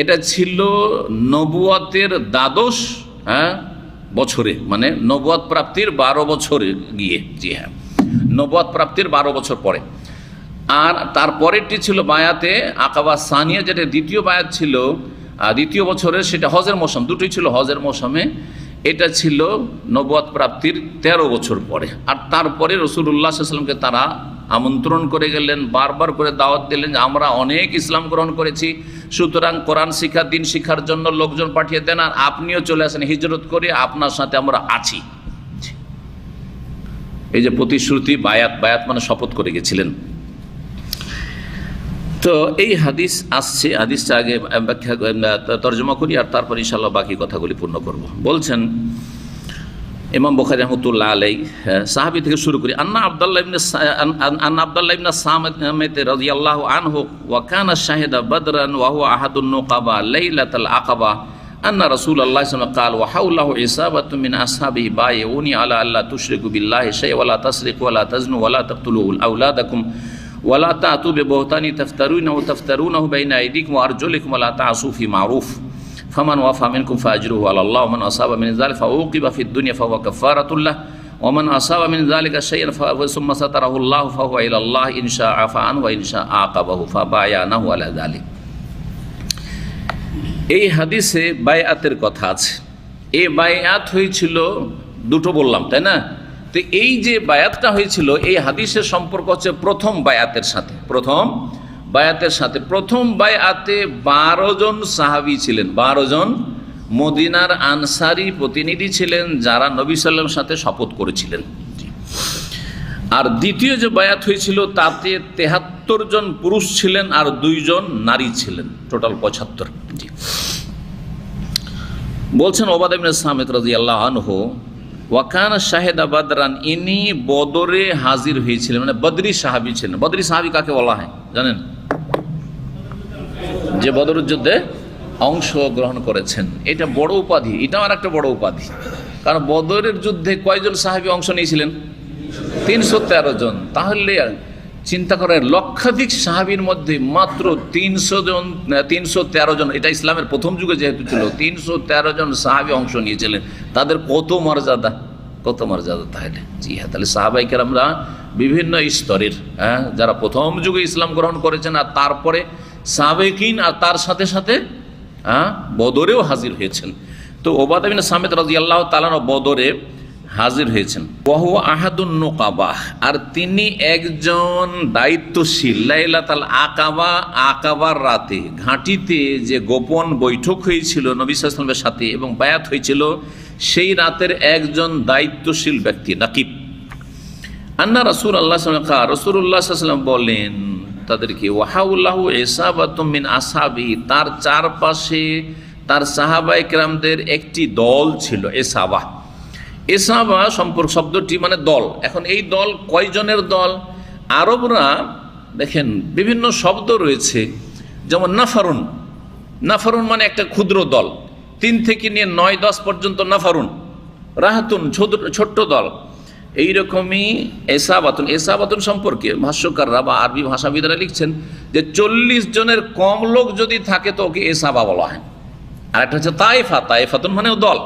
এটা ছিল নবুয়তের দ্বাদশ বছরে, মানে নবুয়ত প্রাপ্তির 12 বছরে গিয়ে। জি হ্যাঁ, নবুয়ত প্রাপ্তির 12 বছর পরে। আর তারপরেরটি ছিল বায়াতে আকাবা সানিয়া, যেটা দ্বিতীয় বায়াত ছিল দ্বিতীয় বছরের, সেটা হজের মৌসুম, দুটোই ছিল হজের মৌসুমে। এটা ছিল নবুয়ত প্রাপ্তির 13 বছর পরে। আর তারপরে রাসূলুল্লাহ সাল্লাল্লাহু আলাইহি ওয়াসাল্লামকে তারা আমন্ত্রণ করে গেলেন, বারবার করে দাওয়াত দিলেন যে আমরা অনেক ইসলাম গ্রহণ করেছি, সুতরাং কোরআন শিক্ষা, দিন শিক্ষার জন্য লোকজন পাঠিয়ে দেন, আর আপনিও চলে আসেন হিজরত করে, আপনার সাথে আমরা আছি। এই যে প্রতিশ্রুতি, বায়াত, বায়াত মানে শপথ করে গেছিলেন। তো এই হাদিস আসছে, হাদিসটা আগে ব্যাখ্যা তর্জমা করি আর তারপর ইনশাআল্লাহ বাকি কথাগুলি পূর্ণ করব। বলছেন ইমাম বুখারী রাহমাতুল্লাহ আলাইহি, সাহাবী থেকে শুরু করি। আন্না আব্দুল্লাহ ইবনে সামিত রাদিয়াল্লাহু আনহু ওয়া কানা শাহিদা বদরান ওয়া হুয়া আহাদুন নুকাবা লাইলাতাল আকাবা আন্না রাসূলুল্লাহ সাল্লাল্লাহু আলাইহি ওয়াসাল্লাম قال وحوله عصابة من أصحابه بايعوني على ألا تشركوا بالله شيئا ولا تسرقوا ولا تزنوا ولا تقتلوا أولادكم ولا تأتوا ببهتان تفترونه بين أيديكم وأرجلكم ولا تعصوا في معروف فمن وفى منكم فأجره على الله ومن أصاب من ذلك فعوقب في الدنيا فهو كفارة له ومن أصاب من ذلك شيئا ثم ستره الله فهو إلى الله إن شاء عفا عنه وإن شاء عاقبه فبايعناه على ذلك। এই হাদিসে বায়াতের কথা আছে। এই বায়াত হয়েছিল দুটো বললাম, তাই না? তো এই যে বায়াতটা হয়েছিল এই হাদিসের সম্পর্ক হচ্ছে প্রথম বায়াতের সাথে। প্রথম বায়াতের সাথে, প্রথম বায়াতে 12 জন সাহাবী ছিলেন, 12 জন মদিনার আনসারি প্রতিনিধি ছিলেন যারা নবী সাল্লাল্লাহু আলাইহি ওয়াসাল্লামের সাথে শপথ করেছিলেন। আর দ্বিতীয় যে বায়াত হয়েছিল তাতে 73 জন পুরুষ ছিলেন আর 2 জন নারী ছিলেন, টোটাল 75। বলছেন ওবাদা ইবনে সামিত রাদিয়াল্লাহু আনহু ওয়া কানা শাহিদা বদরান, ইনি বদরে হাজির হয়েছিলেন, মানে বদরি সাহাবী ছিলেন। বদরি সাহাবী কাকে বলা হয় জানেন? যে বদরের যুদ্ধে অংশগ্রহণ করেছেন। এটা বড় উপাধি, এটাও আর একটা বড় উপাধি। কারণ বদরের যুদ্ধে কয়জন সাহাবী অংশ নিয়েছিলেন? 313 জন। তাহলে চিন্তা করেন, লক্ষাধিক সাহাবীর মধ্যে মাত্র 313 জন, এটা ইসলামের প্রথম যুগে যেহেতু ছিল, 313 জন সাহাবী অংশ নিয়েছিলেন। তাদের কত মর্যাদা, কত মর্যাদা! তাহলে জি হ্যাঁ, তাহলে সাহাবায়ে কেরামরা বিভিন্ন স্তরের, যারা প্রথম যুগে ইসলাম গ্রহণ করেছেন আর তারপরে সাবেকিন, আর তার সাথে সাথে বদরেও হাজির হয়েছেন। তো ওবাদা ইবনে সামিত রাদিয়াল্লাহু তাআলা বদরে হাজির হয়েছেন। ওয়াহু আহাদুন নুকাবা, আর তিনি একজন দায়িত্বশীল। লাইলাতুল আকাবা, আকাবার রাতে ঘাঁটিতে যে গোপন বৈঠক হয়েছিল নবী সাল্লাল্লাহু আলাইহি ওয়াসাল্লামের সাথে এবং বায়াত হয়েছিল, সেই রাতের একজন দায়িত্বশীল ব্যক্তি, নাকিব। আন্না রাসূলুল্লাহ সাল্লাল্লাহু আলাইহি ওয়াসাল্লাম, রাসূলুল্লাহ সাল্লাল্লাহু আলাইহি ওয়াসাল্লাম বলেন তাদেরকে, ওয়াহাউলাহু ইসাবাতুম মিন আসহাবি, তার চারপাশে তার সাহাবায়ে কেরামদের একটি দল ছিল। ইসাবা, ইসাবা সম্পর্ক শব্দটি মানে দল। এখন এই দল কয়জনের দল? আরবরা দেখেন বিভিন্ন শব্দ রয়েছে, যেমন নাফারুন, নাফারুন মানে একটা ক্ষুদ্র দল, 3 থেকে নিয়ে 9-10 পর্যন্ত নাফারুন। রাহাতুন ছোট্ট দল। এইরকমই এসাবাতুন, এসাবাতুন সম্পর্কে ভাষ্যকাররা বা আরবি ভাষাবিদরা লিখছেন যে 40 জনের কম লোক যদি থাকে তো ওকে এসাবা বলা হয়। আর একটা হচ্ছে তায়েফা, তায়েফাতুন মানেও দল,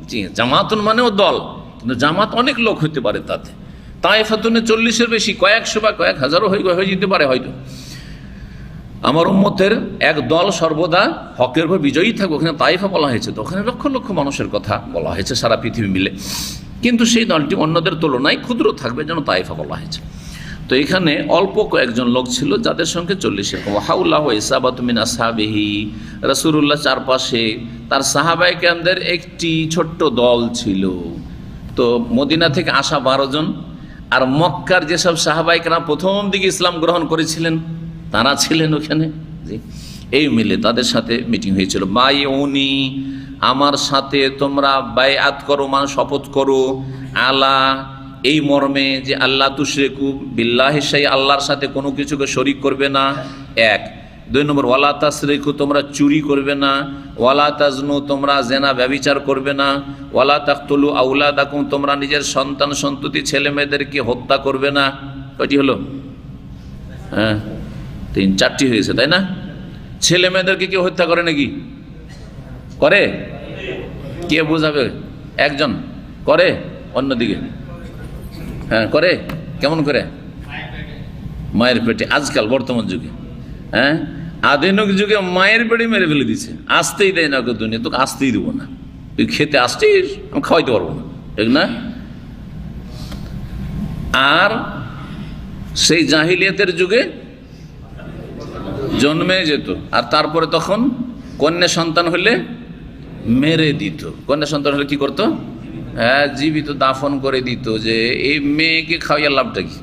জি, জামাতুন মানেও দল, কিন্তু জামাত অনেক লোক হইতে পারে তাতে। তায়েফাতুনে 40-এর বেশি, কয়েকশো বা কয়েক হাজারও হয়ে যেতে পারে হয়তো। আমার উম্মতের এক দল সর্বদা হকের উপর বিজয়ী থাকবে, ওখানে তায়েফা বলা হয়েছে, তো ওখানে লক্ষ লক্ষ মানুষের কথা বলা হয়েছে সারা পৃথিবী মিলে, কিন্তু সেই দলটি অন্যদের তুলনায় ক্ষুদ্র থাকবে, যেন তায়েফা বলা হয়েছে। তো এখানে অল্প কয়েকজন লোক ছিল যাদের সঙ্গে 40 হাউল্লাহ ইসাবাত মিন আসহাবিহি, রাসূলুল্লাহ চারপাশে তার সাহাবায়ে কেরামদের একটি ছোট্ট দল ছিল। তো মদিনা থেকে আসা 12 জন, আর মক্কার যেসব সাহাবায়ে কেরাম প্রথম দিকে ইসলাম গ্রহণ করেছিলেন তারা ছিলেন ওখানে, জি, এই মিলে তাদের সাথে মিটিং হয়েছিল। বাইউনি, আমার সাথে তোমরা বায়াত করো, মানে শপথ করো, আলা, এই মর্মে যে আল্লাহ তুশরিকু বিল্লাহি শাইআ, আল্লাহর সাথে কোনো কিছুকে শরীক করবে না, এক। 2 নম্বর ওয়ালা তাসরিকু, তোমরা চুরি করবে না, ওয়ালা তাজনু, তোমরা জেনা ব্যভিচার করবে না, ওয়ালা তাকতুলু আওলাদাকুম, তোমরা নিজের সন্তান সন্ততি ছেলে মেয়েদেরকে হত্যা করবে না। কয়টি হলো? হ্যাঁ, 3-4টি হয়েছে, তাই না? ছেলে মেয়েদেরকে কেউ হত্যা করে নাকি? করে? কে বোঝাবে? একজন করে, অন্যদিকে হ্যাঁ করে। কেমন করে? মায়ের পেটে। আজকাল বর্তমান যুগে, হ্যাঁ, আধুনিক যুগে মায়ের পেটে মেরে ফেলে দিচ্ছে, আসতেই দেয় না, ওকে দুনিয়া তোকে আসতেই দেবো না, তুই খেতে আসছিস, আমি খাওয়াইতে পারবো না, ঠিক না? আর সেই জাহিলিয়াতের যুগে জন্মে যেত, আর তারপরে তখন কন্যা সন্তান হলে মেরে দিত। কন্যা সন্তান হলে কি করতো? হ্যাঁ, জীবিত দাফন করে দিত, যে এই মেয়েকে খাওয়াইয়া লাভটা কি?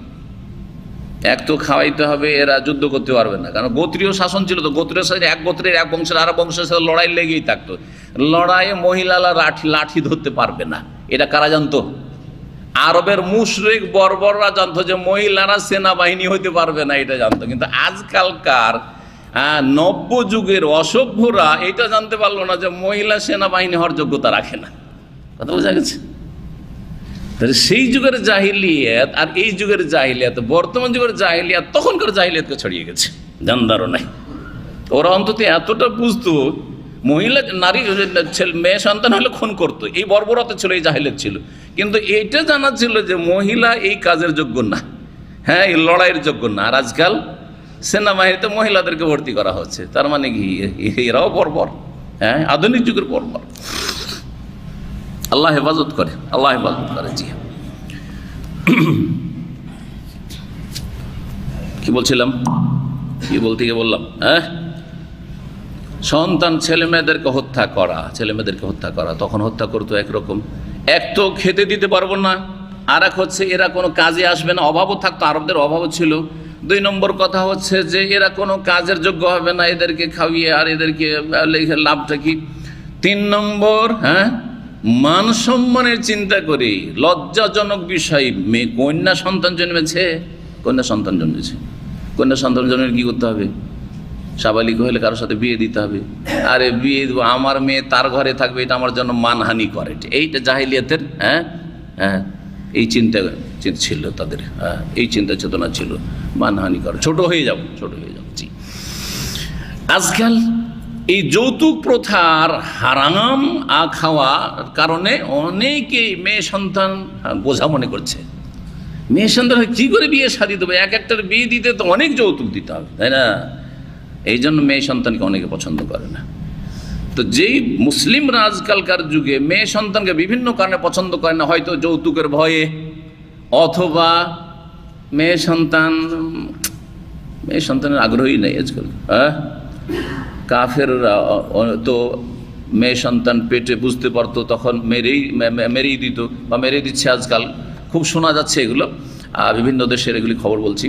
এক তো খাওয়াইতে হবে, এরা যুদ্ধ করতে পারবে না, কারণ গোত্রীয় শাসন ছিল, তো গোত্রের সাথে এক গোত্রের এক বংশের আর বংশের সাথে লড়াই লেগেই থাকতো। লড়াইয়ে মহিলারা লাঠি ধরতে পারবে না, এটা কারা জানতো? আরবের মুশরিক বর্বররা জানতো যে মহিলারা সেনাবাহিনী হইতে পারবে না, এটা জানতো। কিন্তু আজকালকার নব্য যুগের অসভ্যরা এটা জানতে পারলো না যে মহিলা সেনাবাহিনী হওয়ার যোগ্যতা রাখে না। কথা বোঝা গেছে? সেই যুগের জাহিলিয়াত আর এই যুগের জাহিলিয়াত, বর্তমান যুগের জাহিলিয়াত তখনকার জাহিলিয়াতকে ছড়িয়ে গেছে, জানদারও নাই। ওরা অন্তত এতটা বুঝতো, মহিলা নারী মেয়ে সন্তান হলে খুন করতো, এই বর্বরতা ছিল, এই জাহিলিয়াত ছিল। কিন্তু এইটা জানা ছিল যে মহিলা এই কাজের যোগ্য না, হ্যাঁ, এই লড়াইয়ের যোগ্য না। আর আজকাল সেনাবাহিনীতে মহিলাদেরকে ভর্তি করা হচ্ছে, তার মানে কি এরাও বর্বর? হ্যাঁ, আধুনিক যুগের বর্বর। আল্লাহ হেফাজত করে, আল্লাহ হেফাজত করে। জি, কি বলছিলাম, কি বলতে গিয়ে বললাম, হ্যাঁ, সন্তান ছেলে মেয়েদেরকে হত্যা করা, ছেলে মেয়েদেরকে হত্যা করা। তখন হত্যা করতো একরকম, এক তো খেতে দিতে পারবো না, আর এক হচ্ছে এরা কোনো কাজে আসবে না, অভাবও থাকতো, আরবদের অভাবও ছিল। 2 নম্বর কথা হচ্ছে যে এরা কোনো কাজের যোগ্য হবে না, এদেরকে খাইয়ে আর এদেরকে লাভটা কি? 3 নম্বর, হ্যাঁ, মান সম্মানের চিন্তা করি, লজ্জাজনক বিষয়, মেয়ে কন্যা সন্তান জন্মেছে, কন্যা সন্তান জন্মেছে, কন্যা সন্তান জন্মের কি করতে হবে? সাবালিক হলে কারোর সাথে বিয়ে দিতে হবে। আরে বিয়ে দেবো, আমার মেয়ে তার ঘরে থাকবে, এটা আমার জন্য মানহানি করে, এইটা জাহিলিয়াতের, হ্যাঁ হ্যাঁ, এই চিন্তা ছিল তাদের, হ্যাঁ, এই চিন্তা চেতনা ছিল, মানহানি করে, ছোট হয়ে যাব, ছোট হয়ে যাব। জি, আজকাল এই যৌতুক প্রথার হারাম খাওয়ার কারণে অনেকেই মেয়ে সন্তান বোঝা মনে করছে। মেয়ে সন্তান কি করে বিয়ে শাদী দেবে? একটার বিয়ে দিতে তো অনেক যৌতুক দিতে হবে, তাই না? এই জন্য মেয়ে সন্তানকে অনেকে পছন্দ করে না। তো যেই মুসলিমরা আজকালকার যুগে মেয়ে সন্তানকে বিভিন্ন কারণে পছন্দ করে না, হয়তো যৌতুকের ভয়ে, অথবা মেয়ে সন্তানের আগ্রহী নেই আজকাল। হ্যাঁ, কাফেররা তো মেয়ে সন্তান পেটে বুঝতে পারতো, তখন মেরেই দিত বা মেরে দিচ্ছে। আজকাল খুব শোনা যাচ্ছে এগুলো, বিভিন্ন দেশের এগুলি খবর বলছি।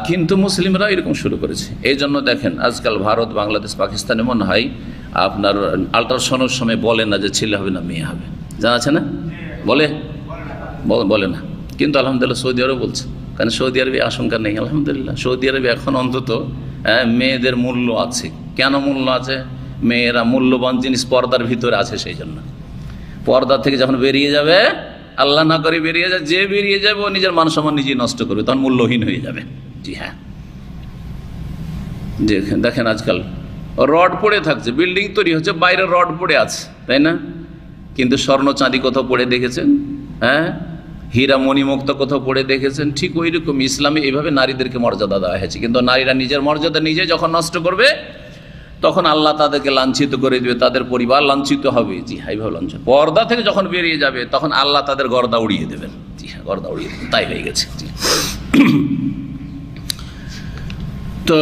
কিন্তু মুসলিমরা এরকম শুরু করেছে। এই জন্য দেখেন আজকাল ভারত, বাংলাদেশ, পাকিস্তানে মনে হয় আপনার আল্ট্রাসাউন্ডের সময় বলে না যে ছেলে হবে না মেয়ে হবে, জানা আছে না? বলে না, কিন্তু আলহামদুলিল্লাহ সৌদি আরব বলছে, কারণ সৌদি আরবে আশঙ্কা নেই। আলহামদুলিল্লাহ সৌদি আরবে এখন অন্তত মেয়েদের মূল্য আছে। কেন মূল্য আছে? মেয়েরা মূল্যবান জিনিস পর্দার ভিতরে আছে, সেই জন্য। পর্দা থেকে যখন বেরিয়ে যাবে, আল্লাহ না করে বেরিয়ে যায়, যে বেরিয়ে যাবে ও নিজের মান সম্মান নিজেই নষ্ট করবে, তখন মূল্যহীন হয়ে যাবে। জি হ্যাঁ, দেখেন আজকাল রড পড়ে থাকছে, বিল্ডিং তৈরি হচ্ছে, বাইরে রড পড়ে আছে, তাই না? কিন্তু স্বর্ণ চাঁদি কোথাও পড়ে দেখেছেন? হ্যাঁ, হীরা মণিমুক্ত কোথাও পড়ে দেখেছেন? ঠিক ওই রকম ইসলামে এইভাবে নারীদেরকে মর্যাদা দেওয়া হয়েছে। কিন্তু নারীরা নিজের মর্যাদা নিজে যখন নষ্ট করবে, তখন আল্লাহ তাদেরকে লাঞ্ছিত করে দেবে, তাদের পরিবার লাঞ্ছিত হবে। জি হ্যাঁ, এইভাবে লাঞ্ছিত। পর্দা থেকে যখন বেরিয়ে যাবে, তখন আল্লাহ তাদের গর্দা উড়িয়ে দেবেন। জি হ্যাঁ, গর্দা উড়িয়ে দেবেন। তাই হয়ে গেছে। জি। তো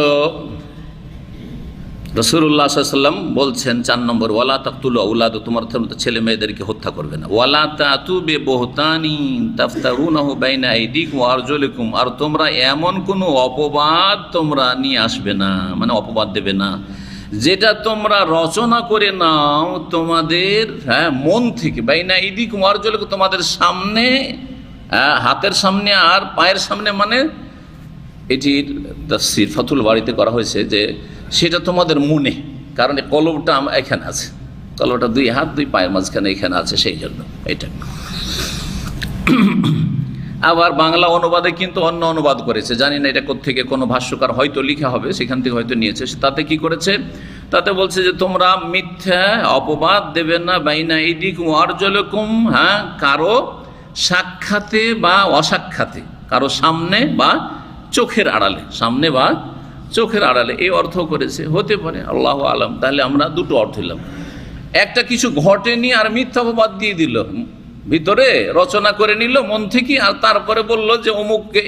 রাসূলুল্লাহ সাল্লাল্লাহু আলাইহি ওয়াসাল্লাম বলছেন 4 নম্বর, ওয়ালা তাকতুলু আওলাদ, তোমার ছেলে মেয়েদেরকে হত্যা করবে না। ওয়ালা তাতু বিবহতানিন তাফতারুনাহু বাইনা আইদিকুম ওয়া আরজুলিকুম, আর তোমরা এমন কোনো অপবাদ তোমরা নিয়ে আসবে না, মানে অপবাদ দেবে না, যেটা তোমরা রচনা করে নাও তোমাদের মন থেকে। বাইনা আইদিকুম ওয়া আরজুলিকুম, তোমাদের সামনে, হাতের সামনে আর পায়ের সামনে, মানে এটির তাফসীর ফাতুল বাড়িতে করা হয়েছে যে সেটা তোমাদের মনে, কারণ কলবটা এখানে আছে, কলবটা 2 হাত 2 পায়ের মাঝখানে এখানে আছে, সেই জন্য এটা। আবার বাংলা অনুবাদে কিন্তু অন্য অনুবাদ করেছে, জানি না এটা কোত্থেকে, কোনো ভাষ্যকার হয়তো লিখা হবে, সেখান থেকে হয়তো নিয়েছে। তাতে কি করেছে? তাতে বলছে যে তোমরা মিথ্যা অপবাদ দেবে না বাইনা আইদিকুম ওয়া আরজুলিকুম, কারো সাক্ষাতে বা অসাক্ষাতে, কারো সামনে বা চোখের আড়ালে, সামনে বা চোখের আড়ালে, এই অর্থ করেছে। হতে পারে, আল্লাহু আলাম। তাহলে আমরা দুটো অর্থ নিলাম, একটা কিছু ঘটেনি আর মিথ্যা অপবাদ দিয়ে দিল, ভিতরে রচনা করে নিল মন থেকে, আর তারপরে বলল যে অমুককে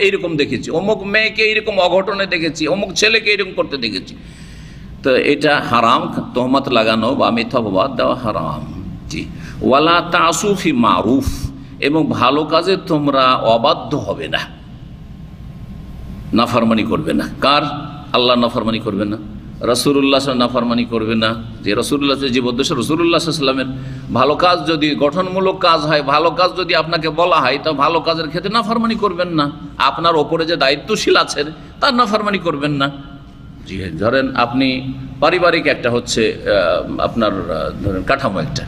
এইরকম দেখেছি, অমুক মেয়েকে এইরকম অঘটনে দেখেছি, অমুক ছেলেকে এইরকম করতে দেখেছি। তো এটা হারাম, তহমত লাগানো বা মিথ্যা অপবাদ দেওয়া হারাম। জি। ওয়ালা তাসু ফি মারুফ, এবং ভালো কাজে তোমরা অবাধ্য হবে না, নাফরমানি করবে না। কার? আল্লাহ নাফরমানি করবে না, রাসূলুল্লাহ নাফরমানি করবে না। যে রাসূলুল্লাহ যে উদ্দেশ্য, রাসূলুল্লাহ সাল্লাল্লাহু আলাইহি ওয়াসাল্লামের ভালো কাজ যদি গঠনমূলক কাজ হয়, ভালো কাজ যদি আপনাকে বলা হয়, তো ভালো কাজের ক্ষেত্রে নাফরমানি করবেন না। আপনার ওপরে যে দায়িত্বশীল আছেন তার নাফরমানি করবেন না। জি, ধরেন আপনি পারিবারিক একটা হচ্ছে আপনার ধরেন কাঠামো, একটা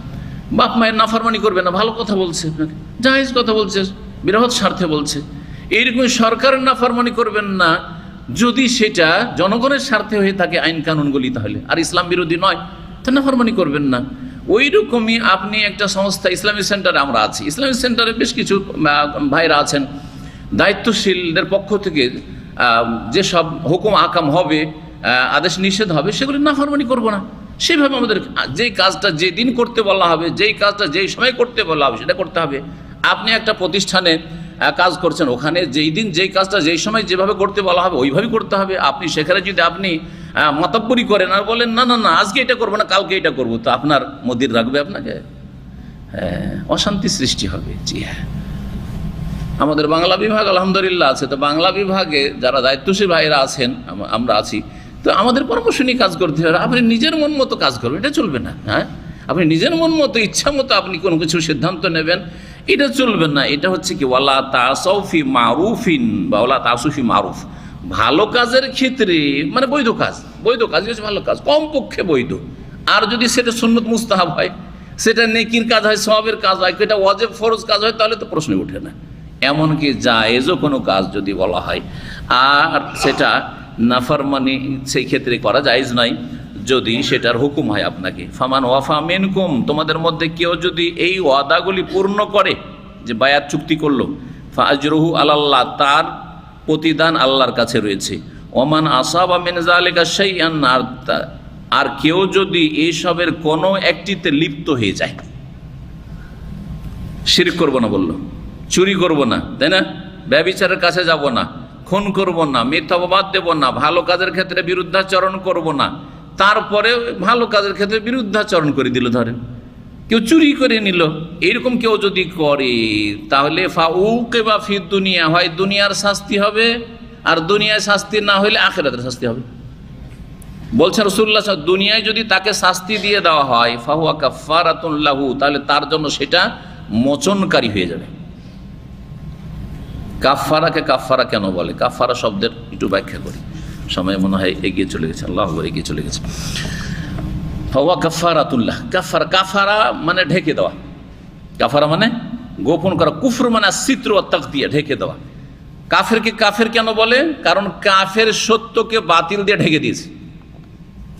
বাপ মায়ের নাফরমানি করবেন না, ভালো কথা বলছে আপনাকে, জায়েজ কথা বলছে, বৃহৎ স্বার্থে বলছে, এইরকম সরকারের নাফরমানি করবেন না যদি সেটা জনগণের স্বার্থে হয়ে থাকে, আইন কানুনগুলি, তাহলে আর ইসলাম বিরোধী নয়, তা নাফরমানি করবেন না। ওই রকমই আপনি একটা সংস্থা, ইসলামিক সেন্টারে আমরা আছি, ইসলামিক সেন্টারে বেশ কিছু ভাইরা আছেন, দায়িত্বশীলদের পক্ষ থেকে যেসব হুকুম আকাম হবে, আদেশ নিষেধ হবে, সেগুলি নাফরমানি করবো না। সেভাবে আমাদের যেই কাজটা যেদিন করতে বলা হবে, যেই কাজটা যেই সময় করতে বলা হবে, সেটা করতে হবে। আপনি একটা প্রতিষ্ঠানে কাজ করছেন, ওখানে যেই দিন যেই কাজটা যেই সময় যেভাবে করতে বলা হবে ওইভাবেই করতে হবে। আপনি সেখানে যদি আপনি মাতাব্বরি করেন আর বলেন না না না আজকে এটা করবো না, কালকে এটা করবো, তো আপনার মদির রাখবে আপনাকে? অশান্তি সৃষ্টি হবে। জি হ্যাঁ, আমাদের বাংলা বিভাগ আলহামদুলিল্লাহ আছে, তো বাংলা বিভাগে যারা দায়িত্বশীল ভাইরা আছেন, আমরা আছি, তো আমাদের পরামর্শ নিয়ে কাজ করতে হবে। আপনি নিজের মন মতো কাজ করবেন, এটা চলবে না। হ্যাঁ, আপনি নিজের মন মতো ইচ্ছা মতো আপনি কোনো কিছু সিদ্ধান্ত নেবেন, এটা চলবে না। এটা হচ্ছে কি ওয়ালা তাসাউফি মারুফিন বা ওয়ালা তাসুফি মারুফ, ভালো কাজের ক্ষেত্রে, মানে বৈধ কাজ, বৈধ কাজ হচ্ছে ভালো কাজ, কমপক্ষে বৈধ। আর যদি সেটা সুন্নত মুস্তাহাব হয়, সেটা নেকির কাজ হয়, সওয়াবের কাজ হয়, এটা ওয়াজিব ফরজ কাজ হয়, তাহলে তো প্রশ্নই ওঠে না। এমনকি জায়েজও কোনো কাজ যদি বলা হয় আর সেটা নাফরমানি সেই ক্ষেত্রে করা জায়েজ নাই, যদি সেটার হুকুম হয় আপনাকে। ফামান ওয়াফা মিনকুম, তোমাদের মধ্যে কেউ যদি এই ওয়াদাগুলি পূর্ণ করে, যে বায়াত চুক্তি করলো, ফাআজরুহু আলাল্লাহ, তার প্রতিদান আল্লাহর কাছে রয়েছে। ওমান আসাবা মিন যালিকা শাইআন, আর কেউ যদি এইসবের কোনো একটিতে লিপ্ত হয়ে যায়, শিরক করবো না বললো, চুরি করব না, তাই না, ব্যভিচারের কাছে যাব না, খুন করব না, মিথ্যা অপবাদ দেব না, ভালো কাজের ক্ষেত্রে বিরুদ্ধাচরণ করব না, তারপরে ভালো কাজের ক্ষেত্রে বিরুদ্ধাচরণ করে দিল, ধরেন কেউ চুরি করে নিল, এরকম কেউ যদি করে, তাহলে ফাউকিবা ফিদ দুনিয়া, হয় দুনিয়ার শাস্তি হবে, আর দুনিয়ায় শাস্তি না হইলে আখিরাতের শাস্তি হবে। বলছেন রাসূলুল্লাহ, দুনিয়ায় যদি তাকে শাস্তি দিয়ে দেওয়া হয়, ফাহুয়া কাফফারাতুন লাহু, তাহলে তার জন্য সেটা মোচনকারী হয়ে যাবে। কাফফারাকে কাফফারা কেন বলে? কাফফারা শব্দের একটু ব্যাখ্যা করি, সময় মনে হয় এগিয়ে চলে গেছে, আল্লাহু আকবার, এগিয়ে চলে গেছে। ফাহুয়া কাফফারাতুল্লাহ, কাফফারা, কাফারা মানে ঢেকে দেওয়া, কাফারা মানে গোপন করা, কুফর মানে সিত্র ওয়া তাগতিয়া, ঢেকে দেওয়া। কাফেরকে কাফের কেন বলে? কারণ কাফের সত্যকে বাতিল দিয়ে ঢেকে দিয়েছে,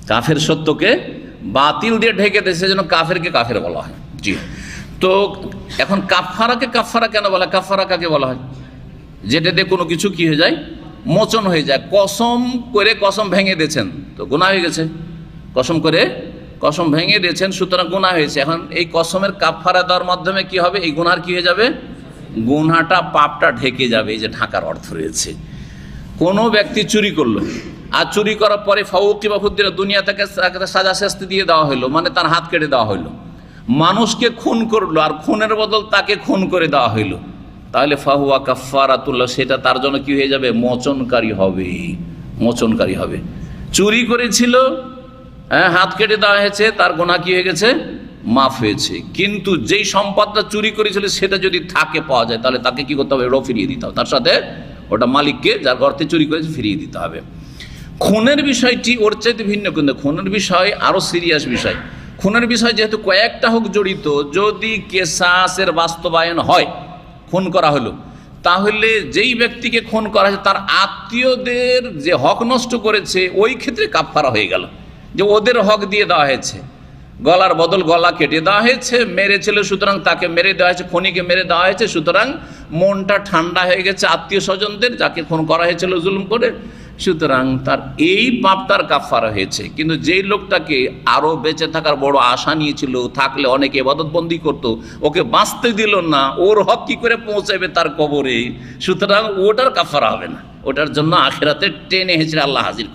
কাফের সত্যকে বাতিল দিয়ে ঢেকে দেয়, সেজন্য কাফেরকে কাফের বলা হয়। জি, তো এখন কাফারাকে কাফারা কেন বলা হয়? কাফারা কাকে বলা হয়? যেটাতে কোনো কিছু কি হয়ে যায়, মোচন হয়ে যায়। কসম করে কসম ভেঙে দিয়েছেন তো গুনাহ হয়ে গেছে, কসম করে কসম ভেঙে দিয়েছেন, সুতরাং গুনাহ হয়েছে। এখন এই কসমের কাফারা দেওয়ার মাধ্যমে কি হবে? এই গুনার কি হয়ে যাবে? গুনাহটা, পাপটা ঢেকে যাবে। এই যে ঢাকার অর্থ রয়েছে। কোনো ব্যক্তি চুরি করলো, আর চুরি করার পরে ফাউকি বা ফুদ্দিরা দুনিয়া থেকে সাজা শাস্তি দিয়ে দেওয়া হলো, মানে তার হাত কেটে দেওয়া হলো। মানুষকে খুন করলো, আর খুনের বদল তাকে খুন করে দেওয়া হইলো, তাহলে ফাহুয়া কাফারাতুল্লাহ, সেটা তার জন্য কি হয়ে যাবে? মোচনকারী হবে, মোচনকারী হবে। চুরি করেছিল, হাত কেটে দেওয়া হয়েছে, তার গুনাহ কি হয়ে গেছে? মাফ হয়েছে। কিন্তু যেই সম্পদটা চুরি করেছিল সেটা যদি থাকে, পাওয়া যায়, তাহলে তাকে কি করতে হবে? এটাও ফিরিয়ে দিতে হবে, তার সাথে ওটা মালিককে, যার গর্তে চুরি করেছে, ফিরিয়ে দিতে হবে। খুনের বিষয়টি ওর চাইতে ভিন্ন, কিন্তু খুনের বিষয় আরো সিরিয়াস বিষয়। খুনের বিষয় যেহেতু কয়েকটা হোক জড়িত, যদি কেসাসের বাস্তবায়ন হয়, খুন করা হলো, তাহলে যেই ব্যক্তিকে খুন করা হয়েছে তার আত্মীয়দের যে হক নষ্ট করেছে, ওই ক্ষেত্রে কাফারা হয়ে গেল, যে ওদের হক দিয়ে দেওয়া হয়েছে, গলার বদল গলা কেটে দেওয়া হয়েছে, মেরেছিল সুতরাং তাকে মেরে দেওয়া হয়েছে, খুনিকে মেরে দেওয়া হয়েছে, সুতরাং মনটা ঠান্ডা হয়ে গেছে আত্মীয় স্বজনদের, যাকে খুন করা হয়েছিল জুলুম করে, সুতরাং তার এই পাপটার কাফারা হয়েছে। কিন্তু যেই লোকটাকে আরো বেঁচে থাকার বড় আশা নিয়েছিল, থাকলে অনেকে ইবাদতবন্দি করতো, ওকে বাঁচতে দিল না, ওর হক কি করে পৌঁছাবে তার কবরে, সুতরাং ওটার কাফারা হবে না। ওটার জন্য আখিরাতে টেনে হেঁচড়ে আল্লাহ হাজির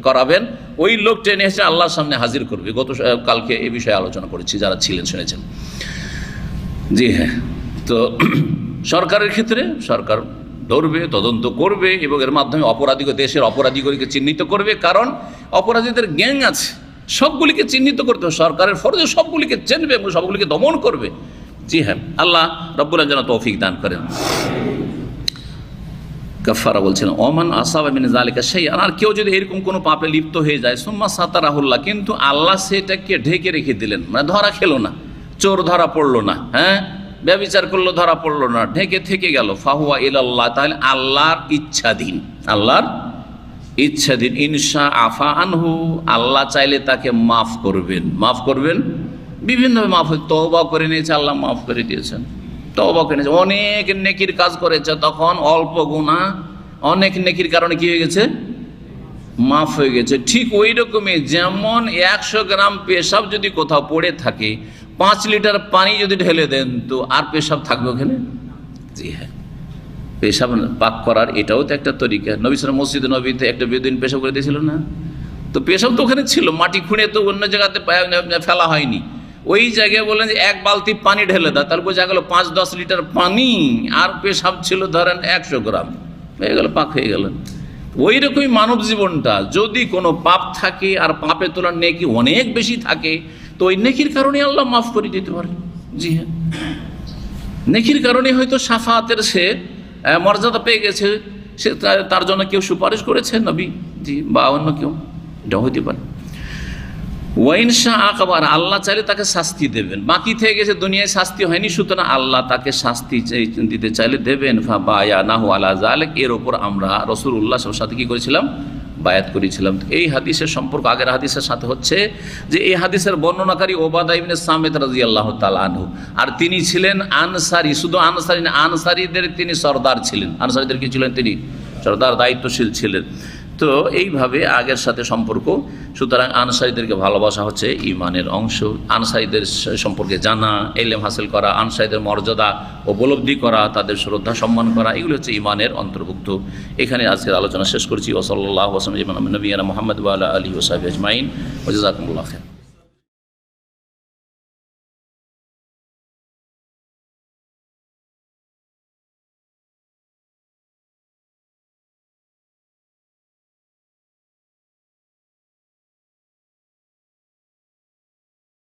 করাবেন। ওই লোক টেনে হেঁচড়ে আল্লাহর সামনে হাজির করবে। কালকে এই বিষয়ে আলোচনা করেছি, যারা ছিলেন শুনেছেন। জি হ্যাঁ, তো সরকারের ক্ষেত্রে সরকার ধরবে, তদন্ত করবে, এবং এর মাধ্যমে অপরাধীকে, দেশের অপরাধীগুলিকে চিহ্নিত করবে। কারণ অপরাধীদের গ্যাং আছে, সবগুলিকে চিহ্নিত করতে হবে। সরকারের ফরজে সবগুলিকে চিনবে এবং সবগুলিকে দমন করবে। জি হ্যাঁ, আল্লাহ রব্বুল আলামিন যেন তৌফিক দান করেন। কাফারা বলছেন ওমান আসাবা মিন যালিকা শাইআন, আর কেউ যদি এরকম কোনো পাপে লিপ্ত হয়ে যায়, সুম্মা সাতারাহুল্লাহ, কিন্তু আল্লাহ সেটাকে ঢেকে রেখে দিলেন, মানে ধরা খেলো না, চোর ধরা পড়লো না, ব্যভিচার করলো ধরা পড়লো না, ঢেকে থেকে গেল, ফাহুয়া ইলাল্লাহ, তাহলে আল্লাহর ইচ্ছাধীন, আল্লাহর ইচ্ছাধীন। ইনশা আফা আনহু, আল্লাহ চাইলে তাকে মাফ করবেন, মাফ করবেন বিভিন্নভাবে মাফ। তওবা করে নিয়েছে, আল্লাহ মাফ করে দিয়েছেন, তওবা করে নিয়েছে। অনেক নেকির কাজ করেছে, তখন অল্প গুনাহ অনেক নেকির কারণে কি হয়ে গেছে? মাফ হয়ে গেছে। ঠিক ওই রকমই, যেমন 100 গ্রাম পেশাব যদি কোথাও পড়ে থাকে, 5 লিটার পানি যদি ঢেলে দেন, তো আর পেশাব থাকবে ওখানে? জি হ্যাঁ, পেশাব পাক করার এটাও তো একটা তরিকা। নবী সাল্লাল্লাহু আলাইহি ওয়াসাল্লাম মসজিদে নবীতে একটা বেদুইন পেশাব করে দিয়েছিল না? তো পেশাব তো ওখানে ছিল, মাটি খুঁড়ে তো অন্য জায়গাতে ফেলা হয়নি। ওই জায়গায় বললেন যে 1 বালতি পানি ঢেলে দাও, তারপর বোঝা গেল 5-10 লিটার পানি, আর পেশাব ছিল ধরেন 100 গ্রাম, হয়ে গেল, পাক হয়ে গেল। ওই রকমই মানব জীবনটা, যদি কোনো পাপ থাকে আর পাপের তুলনায় নেকি অনেক বেশি থাকে, তো ওই নেকির কারণে আল্লাহ মাফ করে দিতে পারে। জি হ্যাঁ, নেকির কারণে হয়তো শাফাতের সে মর্যাদা পেয়ে গেছে, সে তার জন্য কেউ সুপারিশ করেছে, নবী জি বা অন্য কেউ, এটা হইতে পারে। ওয়াইনশা আকাবার, আল্লাহ চাইলে তাকে শাস্তি দেবেন। বাকি থেকে গেছে, দুনিয়ায় শাস্তি হয়নি, সুতরাং আল্লাহ তাকে শাস্তি দিতে চাইলে দেবেন। ফাবায়ানাহু আলা যালিক, এর ওপর আমরা রাসূলুল্লাহ সাল্লাল্লাহু আলাইহি ওয়াসাল্লাম সাথে কি করেছিলাম? বায়াত করেছিলাম। এই হাদিসের সম্পর্ক আগের হাদিসের সাথে হচ্ছে যে এই হাদিসের বর্ণনাকারী ওবাদা ইবনে সামিত রাদিয়াল্লাহু তাআলা আনহু, আর তিনি ছিলেন আনসারী। শুধু আনসারী না, আনসারীদের তিনি সরদার ছিলেন। আনসারীদের কি ছিলেন? তিনি সরদার, দায়িত্বশীল ছিলেন। তো এইভাবে আগের সাথে সম্পর্ক। সুতরাং আনসারীদেরকে ভালোবাসা হচ্ছে ঈমানের অংশ। আনসারীদের সম্পর্কে জানা, ইলম হাসিল করা, আনসারীদের মর্যাদা উপলব্ধি করা, তাদের শ্রদ্ধা সম্মান করা, এগুলো হচ্ছে ঈমানের অন্তর্ভুক্ত। এখানে আজকের আলোচনা শেষ করছি। ওয়া সাল্লাল্লাহু আলা নবিয়িনা মুহাম্মদ ওয়া আলা আলিহি ওয়া সাহবিহি আজমাইন। ওয়া জাযাকুমুল্লাহু খাইরান।